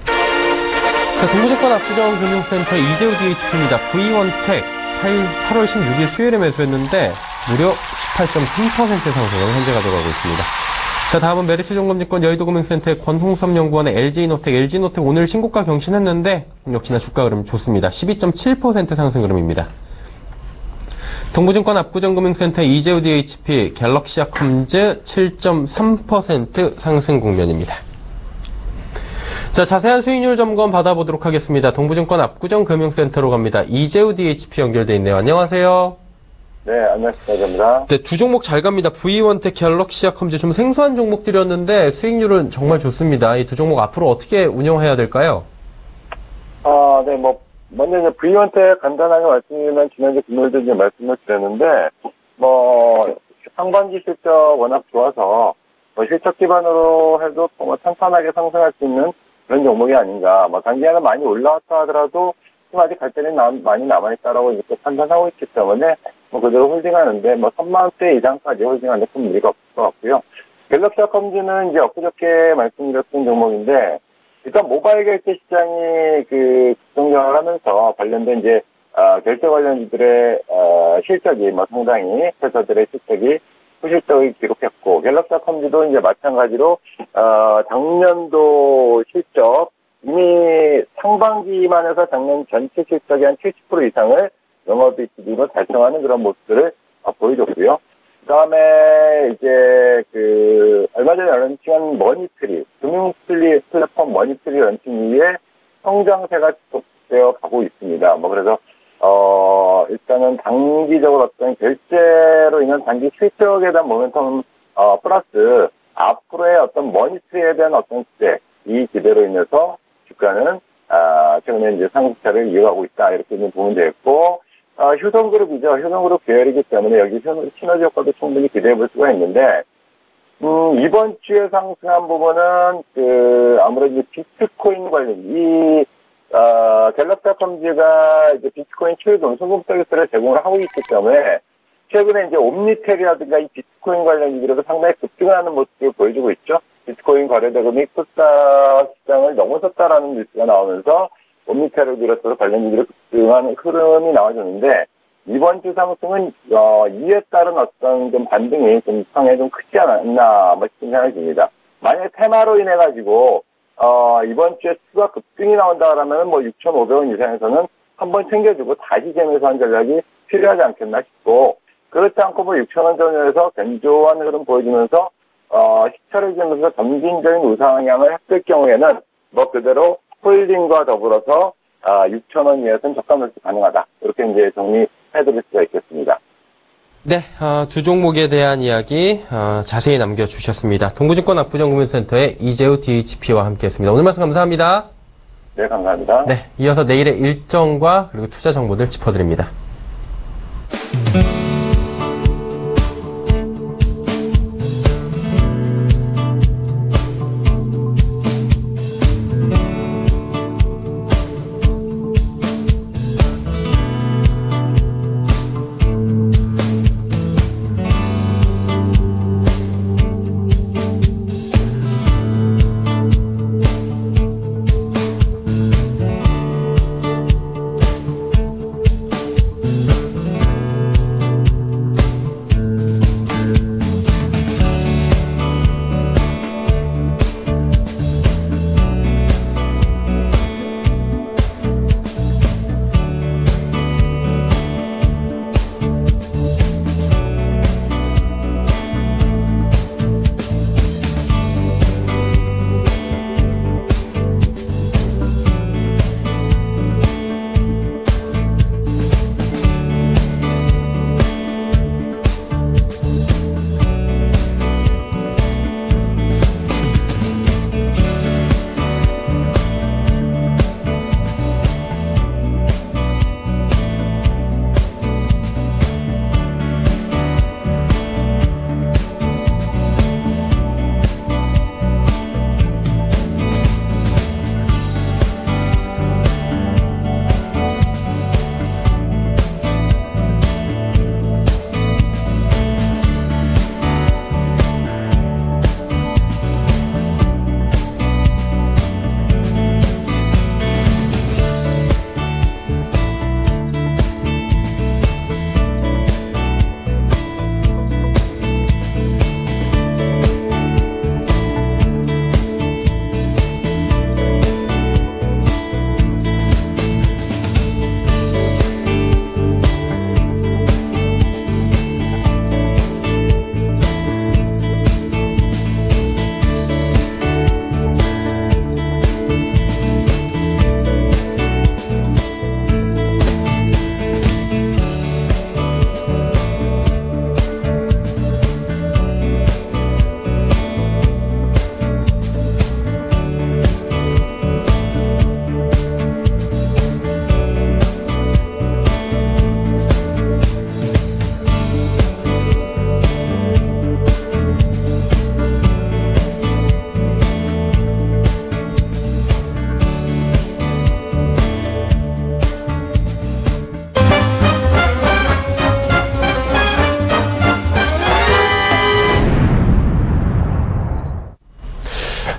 자, 동부증권 압구정금융센터 이재우 DHP입니다. V1텍 8월 16일 수요일에 매수했는데 무려 18.3% 상승을 현재 가져가고 있습니다. 자, 다음은 메리츠종금증권 여의도금융센터의 권홍섭 연구원의 LG노텍 오늘 신고가 경신했는데 역시나 주가 흐름 좋습니다. 12.7% 상승 흐름입니다. 동부증권 압구정금융센터 이재우 DHP 갤럭시아컴즈 7.3% 상승 국면입니다. 자, 자세한 수익률 점검 받아보도록 하겠습니다. 동부증권 압구정금융센터로 갑니다. 이재우 DHP 연결돼 있네요. 안녕하세요. 네, 안녕하십니까. 네, 두 종목 잘 갑니다. V1텍, 갤럭시아컴즈 좀 생소한 종목들이었는데 수익률은 정말 좋습니다. 이 두 종목 앞으로 어떻게 운영해야 될까요? 네, 먼저 이제 V1텍 간단하게 말씀드리면 지난주 금요일도 이제 말씀을 드렸는데, 상반기 실적 워낙 좋아서, 실적 기반으로 해도 탄탄하게 상승할 수 있는 그런 종목이 아닌가. 단기에는 많이 올라왔다 하더라도, 지금 아직 갈 때는 많이 남아있다라고 이렇게 판단하고 있기 때문에, 그대로 홀딩하는데, 3만원대 이상까지 홀딩하는데 큰 무리가 없을 것 같고요. 갤럭시아컴즈는 이제 엊그저께 말씀드렸던 종목인데, 일단 모바일 결제 시장이 급등장을 하면서 관련된 이제 결제 관련주들의 실적이 상당히 회사들의 실적이 후실적을 기록했고, 갤럭시아컴즈도 이제 마찬가지로 작년도 실적 이미 상반기만 해서 작년 전체 실적의 한 70% 이상을 영업이익으로 달성하는 그런 모습들을 보여줬고요. 그 다음에 이제 얼마 전에 런칭한 머니트리, 금융플랫폼 머니트리 런칭 이후에 성장세가 지속되어 가고 있습니다. 그래서, 일단은 단기적으로 어떤 결제로 인한 단기 실적에 대한 모멘텀, 플러스 앞으로의 어떤 머니트리에 대한 어떤 기대, 이 기대로 인해서 주가는, 최근에 이제 상승세를 이어가고 있다. 이렇게 보면 되겠고, 효성그룹이죠. 효성그룹 계열이기 때문에 여기 시너지 효과도 충분히 기대해 볼 수가 있는데, 이번 주에 상승한 부분은, 아무래도 비트코인 관련, 갤럭시아컴즈가 이제 비트코인 최근 송금 서비스를 제공을 하고 있기 때문에, 최근에 이제 옴니텔이라든가 이 비트코인 관련주들에도 상당히 급등하는 모습을 보여주고 있죠. 비트코인 거래 대금이 코스닥 시장을 넘어섰다라는 뉴스가 나오면서, 옴니텔을 비롯해서 관련주들이 급등하는 흐름이 나와줬는데, 이번 주 상승은, 이에 따른 어떤 좀 반등이 좀 상당히 좀 크지 않았나, 싶은 생각이 듭니다. 만약에 테마로 인해가지고, 이번 주에 추가 급등이 나온다 그러면 6,500원 이상에서는 한번 챙겨주고 다시 재매수한 전략이 필요하지 않겠나 싶고, 그렇지 않고 6,000원 전후에서 견조한 흐름 보여주면서, 시차를 주면서 점진적인 우상향을 했을 경우에는, 그대로 홀딩과 더불어서 6,000원 이하에서는 저가 매수 가능하다. 이렇게 이제 정리해드릴 수가 있겠습니다. 네, 두 종목에 대한 이야기 자세히 남겨주셨습니다. 동부증권 압구정금융센터의 이재우 DHP와 함께했습니다. 오늘 말씀 감사합니다. 네, 감사합니다. 네, 이어서 내일의 일정과 그리고 투자 정보들 짚어드립니다.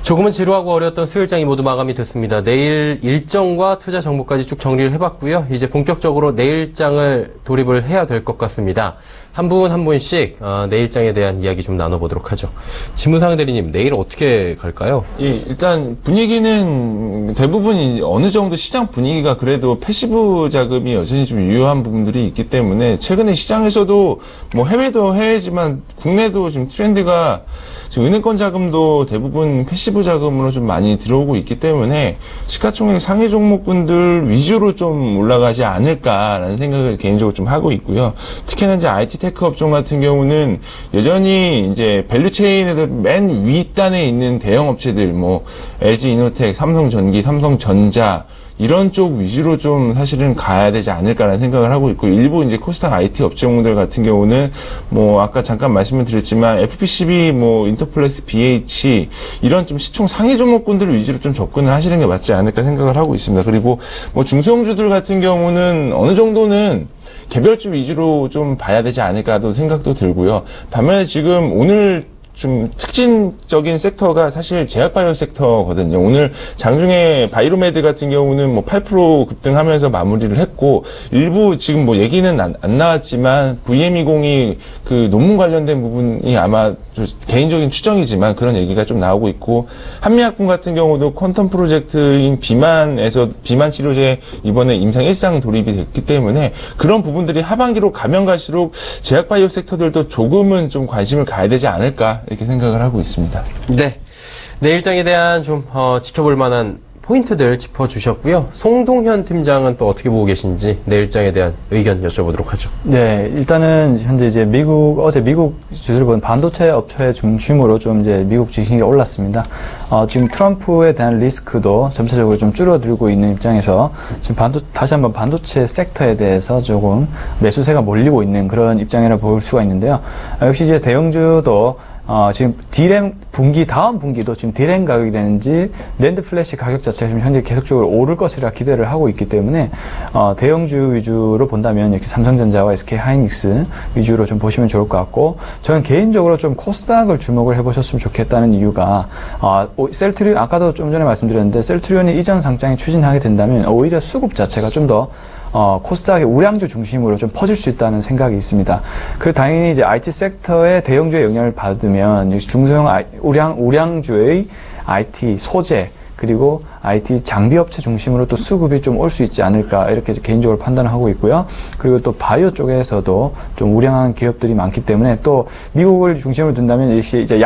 조금은 지루하고 어려웠던 수요일장이 모두 마감이 됐습니다. 내일 일정과 투자 정보까지 쭉 정리를 해봤고요. 이제 본격적으로 내일장을 돌입을 해야 될 것 같습니다. 한 분 한 분씩 내일장에 대한 이야기 좀 나눠보도록 하죠. 신문상 대리님, 내일 어떻게 갈까요? 예, 일단 분위기는 대부분 어느 정도 시장 분위기가 그래도 패시브 자금이 여전히 좀 유효한 부분들이 있기 때문에 최근에 시장에서도 뭐 해외도 해외지만 국내도 지금 트렌드가 지금 은행권 자금도 대부분 패시브 자금으로 좀 많이 들어오고 있기 때문에 시가총액 상위 종목군들 위주로 좀 올라가지 않을까라는 생각을 개인적으로 좀 하고 있고요. 특히나 이제 IT 테크 업종 같은 경우는 여전히 이제 밸류체인에서 맨 윗단에 있는 대형 업체들, 뭐 LG 이노텍, 삼성전기, 삼성전자 이런 쪽 위주로 좀 사실은 가야 되지 않을까라는 생각을 하고 있고, 일부 이제 코스닥 IT 업종들 같은 경우는 뭐 아까 잠깐 말씀을 드렸지만 FPCB, 뭐 인터플렉스, BH 이런 좀 시총 상위 종목군들 위주로 좀 접근을 하시는 게 맞지 않을까 생각을 하고 있습니다. 그리고 뭐 중소형주들 같은 경우는 어느 정도는 개별주 위주로 좀 봐야 되지 않을까도 생각도 들고요. 반면에 지금 오늘 좀 특징적인 섹터가 사실 제약바이오 섹터거든요. 오늘 장중에 바이로메드 같은 경우는 뭐 8% 급등하면서 마무리를 했고, 일부 지금 뭐 얘기는 안 나왔지만 VM20이 그 논문 관련된 부분이 아마 좀 개인적인 추정이지만 그런 얘기가 좀 나오고 있고, 한미약품 같은 경우도 퀀텀 프로젝트인 비만에서 비만 치료제 이번에 임상 1상 돌입이 됐기 때문에 그런 부분들이 하반기로 가면 갈수록 제약바이오 섹터들도 조금은 좀 관심을 가야 되지 않을까 이렇게 생각을 하고 있습니다. 네. 내일장에 대한 좀 지켜볼 만한 포인트들 짚어주셨고요. 송동현 팀장은 또 어떻게 보고 계신지 내일장에 대한 의견 여쭤보도록 하죠. 네, 일단은 현재 이제 어제 미국 주식을 본 반도체 업체 중심으로 좀 이제 미국 주식이 올랐습니다. 지금 트럼프에 대한 리스크도 점차적으로 좀 줄어들고 있는 입장에서 지금 다시 한번 반도체 섹터에 대해서 조금 매수세가 몰리고 있는 그런 입장이라 볼 수가 있는데요. 역시 이제 대형주도 지금 다음 분기도 지금 디램 가격이라든지 낸드 플래시 가격 자체가 지금 현재 계속적으로 오를 것이라 기대를 하고 있기 때문에, 대형주 위주로 본다면 역시 삼성전자와 SK 하이닉스 위주로 좀 보시면 좋을 것 같고, 저는 개인적으로 좀 코스닥을 주목을 해보셨으면 좋겠다는 이유가, 아까도 좀 전에 말씀드렸는데, 셀트리온이 이전 상장에 추진하게 된다면 오히려 수급 자체가 좀 더 코스닥의 우량주 중심으로 좀 퍼질 수 있다는 생각이 있습니다. 그리고 당연히 이제 IT 섹터의 대형주의 영향을 받으면 중소형 우량주의 IT 소재 그리고 IT 장비 업체 중심으로 또 수급이 좀 올 수 있지 않을까 이렇게 개인적으로 판단을 하고 있고요. 그리고 또 바이오 쪽에서도 좀 우량한 기업들이 많기 때문에 또 미국을 중심으로 둔다면 역시 이제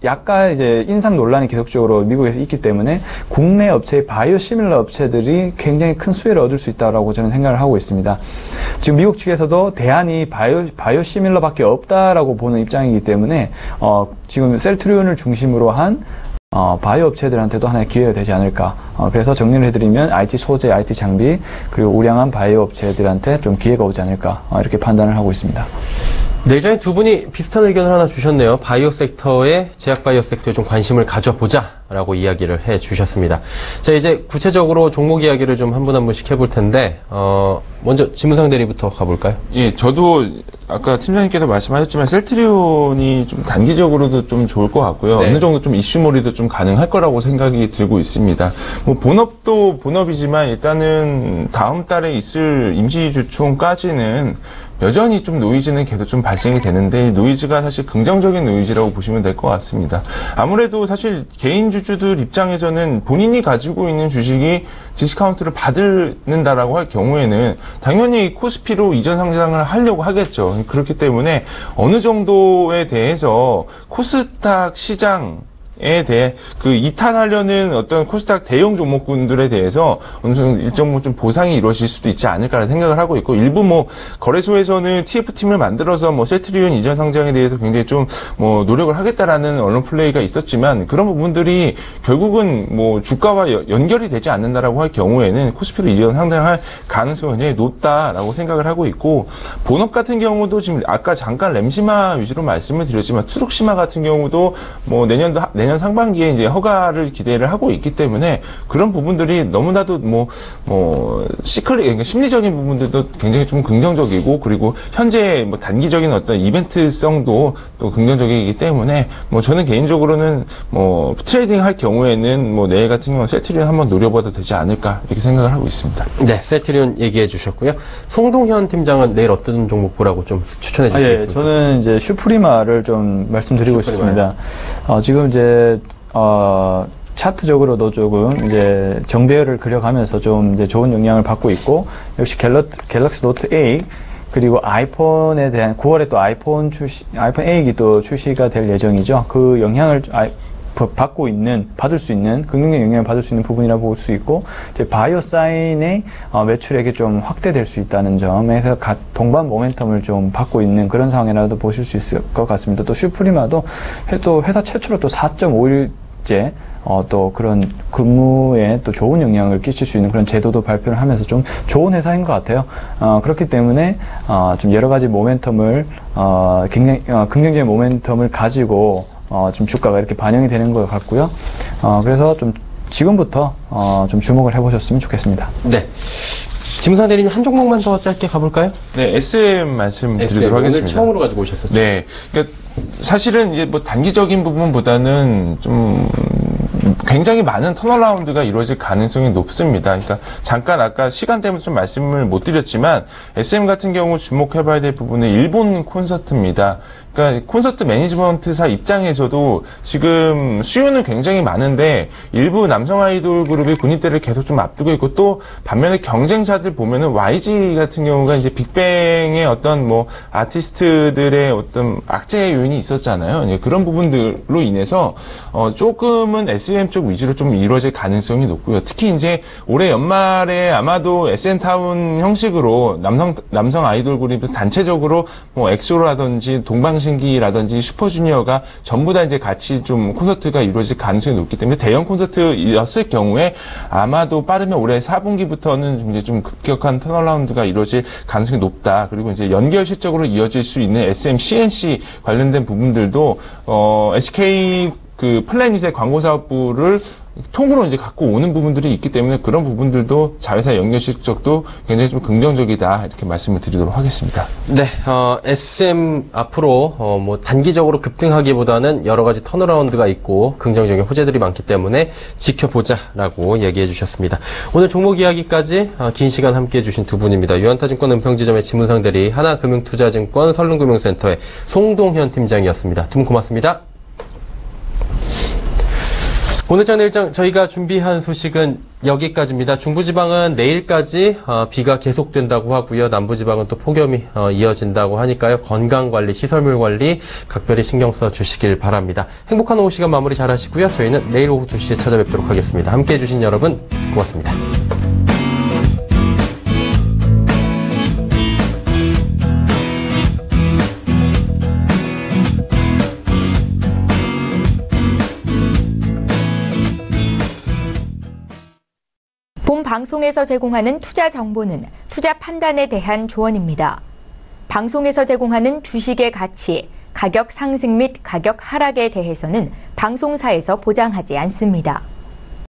약간 이제 인상 논란이 계속적으로 미국에서 있기 때문에 국내 업체의 바이오 시밀러 업체들이 굉장히 큰 수혜를 얻을 수 있다고 저는 생각을 하고 있습니다. 지금 미국 측에서도 대안이 바이오 시밀러밖에 없다라고 보는 입장이기 때문에 지금 셀트리온을 중심으로 한 바이오 업체들한테도 하나의 기회가 되지 않을까. 그래서 정리를 해드리면 IT 소재, IT 장비 그리고 우량한 바이오 업체들한테 좀 기회가 오지 않을까 이렇게 판단을 하고 있습니다. 내일장에 두 분이 비슷한 의견을 하나 주셨네요. 바이오 섹터에, 제약 바이오 섹터에 좀 관심을 가져보자라고 이야기를 해 주셨습니다. 자, 이제 구체적으로 종목 이야기를 좀 한 분 한 분씩 해볼 텐데, 먼저 지무상 대리부터 가볼까요? 예, 저도 아까 팀장님께서 말씀하셨지만 셀트리온이 좀 단기적으로도 좀 좋을 것 같고요. 네. 어느 정도 좀 이슈몰이도 좀 가능할 거라고 생각이 들고 있습니다. 뭐 본업도 본업이지만 일단은 다음 달에 있을 임시주총까지는 여전히 좀 노이즈는 계속 좀 발생이 되는데, 노이즈가 사실 긍정적인 노이즈라고 보시면 될 것 같습니다. 아무래도 사실 개인 주주들 입장에서는 본인이 가지고 있는 주식이 디스카운트를 받는다라고 할 경우에는 당연히 코스피로 이전 상장을 하려고 하겠죠. 그렇기 때문에 어느 정도에 대해서 코스닥 시장 에 대해 이탈하려는 어떤 코스닥 대형 종목군들에 대해서 어느 정도 일정 좀 보상이 이루어질 수도 있지 않을까라는 생각을 하고 있고, 일부 거래소에서는 TF팀을 만들어서 셀트리온 이전 상장에 대해서 굉장히 좀 노력을 하겠다라는 언론 플레이가 있었지만, 그런 부분들이 결국은 주가와 연결이 되지 않는다라고 할 경우에는 코스피로 이전 상장할 가능성이 굉장히 높다라고 생각을 하고 있고, 본업 같은 경우도 지금 아까 잠깐 램시마 위주로 말씀을 드렸지만 투룩시마 같은 경우도 내년 상반기에 이제 허가를 기대를 하고 있기 때문에 그런 부분들이 너무나도 그러니까 심리적인 부분들도 굉장히 좀 긍정적이고, 그리고 현재 단기적인 어떤 이벤트성도 또 긍정적이기 때문에 저는 개인적으로는 트레이딩 할 경우에는 내일 같은 경우는 셀트리온 한번 노려봐도 되지 않을까 이렇게 생각을 하고 있습니다. 네, 셀트리온 얘기해 주셨고요. 송동현 팀장은 내일 어떤 종목 보라고 좀 추천해 주시겠습니까? 예, 저는 이제 슈프리마를 좀 말씀드리고 슈프리마요? 있습니다. 지금 이제 차트적으로도 조금 이제 정대열을 그려가면서 좀 이제 좋은 영향을 받고 있고, 역시 갤럭시 노트 8 그리고 아이폰에 대한 9월에 또 아이폰 8이 또 출시가 될 예정이죠. 그 영향을 받을 수 있는 긍정적 영향을 받을 수 있는 부분이라고 볼 수 있고, 이제 바이오 사인의 매출액이 좀 확대될 수 있다는 점에서 동반 모멘텀을 좀 받고 있는 그런 상황이라도 보실 수 있을 것 같습니다. 또 슈프리마도 또 회사 최초로 또 4.5일째 또 그런 근무에 또 좋은 영향을 끼칠 수 있는 그런 제도도 발표를 하면서 좀 좋은 회사인 것 같아요. 그렇기 때문에 좀 여러 가지 모멘텀을 굉장히 긍정적인 모멘텀을 가지고 좀 주가가 이렇게 반영이 되는 것 같고요. 그래서 좀 지금부터 좀 주목을 해보셨으면 좋겠습니다. 네. 지무상 대리님 한 종목만 더 짧게 가볼까요? 네, SM 말씀드리도록 하겠습니다. 오늘 처음으로 가지고 오셨었죠. 네, 그러니까 사실은 이제 단기적인 부분보다는 좀 굉장히 많은 턴어라운드가 이루어질 가능성이 높습니다. 그러니까 잠깐 아까 시간 때문에 좀 말씀을 못 드렸지만 SM 같은 경우 주목해봐야 될 부분은 일본 콘서트입니다. 그러니까 콘서트 매니지먼트사 입장에서도 지금 수요는 굉장히 많은데 일부 남성 아이돌 그룹이 군입대를 계속 좀 앞두고 있고, 또 반면에 경쟁자들 보면은 YG 같은 경우가 이제 빅뱅의 어떤 아티스트들의 어떤 악재 요인이 있었잖아요. 그런 부분들로 인해서 조금은 SM 실적 위주로 좀 이루어질 가능성이 높고요. 특히 이제 올해 연말에 아마도 SN타운 형식으로 남성 아이돌 그룹이 단체적으로 뭐 엑소라든지 동방신기라든지 슈퍼주니어가 전부 다 이제 같이 좀 콘서트가 이루어질 가능성이 높기 때문에 대형 콘서트였을 경우에 아마도 빠르면 올해 4분기부터는 이제 좀 급격한 턴어라운드가 이루어질 가능성이 높다. 그리고 이제 연결 실적으로 이어질 수 있는 SM, CNC 관련된 부분들도 SK 그 플래닛의 광고 사업부를 통으로 이제 갖고 오는 부분들이 있기 때문에 그런 부분들도 자회사 연결 실적도 굉장히 좀 긍정적이다 이렇게 말씀을 드리도록 하겠습니다. 네, SM 앞으로 뭐 단기적으로 급등하기보다는 여러 가지 턴어라운드가 있고 긍정적인 호재들이 많기 때문에 지켜보자라고 얘기해 주셨습니다. 오늘 종목 이야기까지 긴 시간 함께해 주신 두 분입니다. 유한타증권 은평지점의 지문상 대리, 하나금융투자증권 설릉금융센터의 송동현 팀장이었습니다. 두 분 고맙습니다. 오늘 일정 저희가 준비한 소식은 여기까지입니다. 중부지방은 내일까지 비가 계속된다고 하고요. 남부지방은 또 폭염이 이어진다고 하니까요. 건강관리, 시설물 관리 각별히 신경 써주시길 바랍니다. 행복한 오후 시간 마무리 잘 하시고요. 저희는 내일 오후 2시에 찾아뵙도록 하겠습니다. 함께해 주신 여러분 고맙습니다. 본 방송에서 제공하는 투자 정보는 투자 판단에 대한 조언입니다. 방송에서 제공하는 주식의 가치, 가격 상승 및 가격 하락에 대해서는 방송사에서 보장하지 않습니다.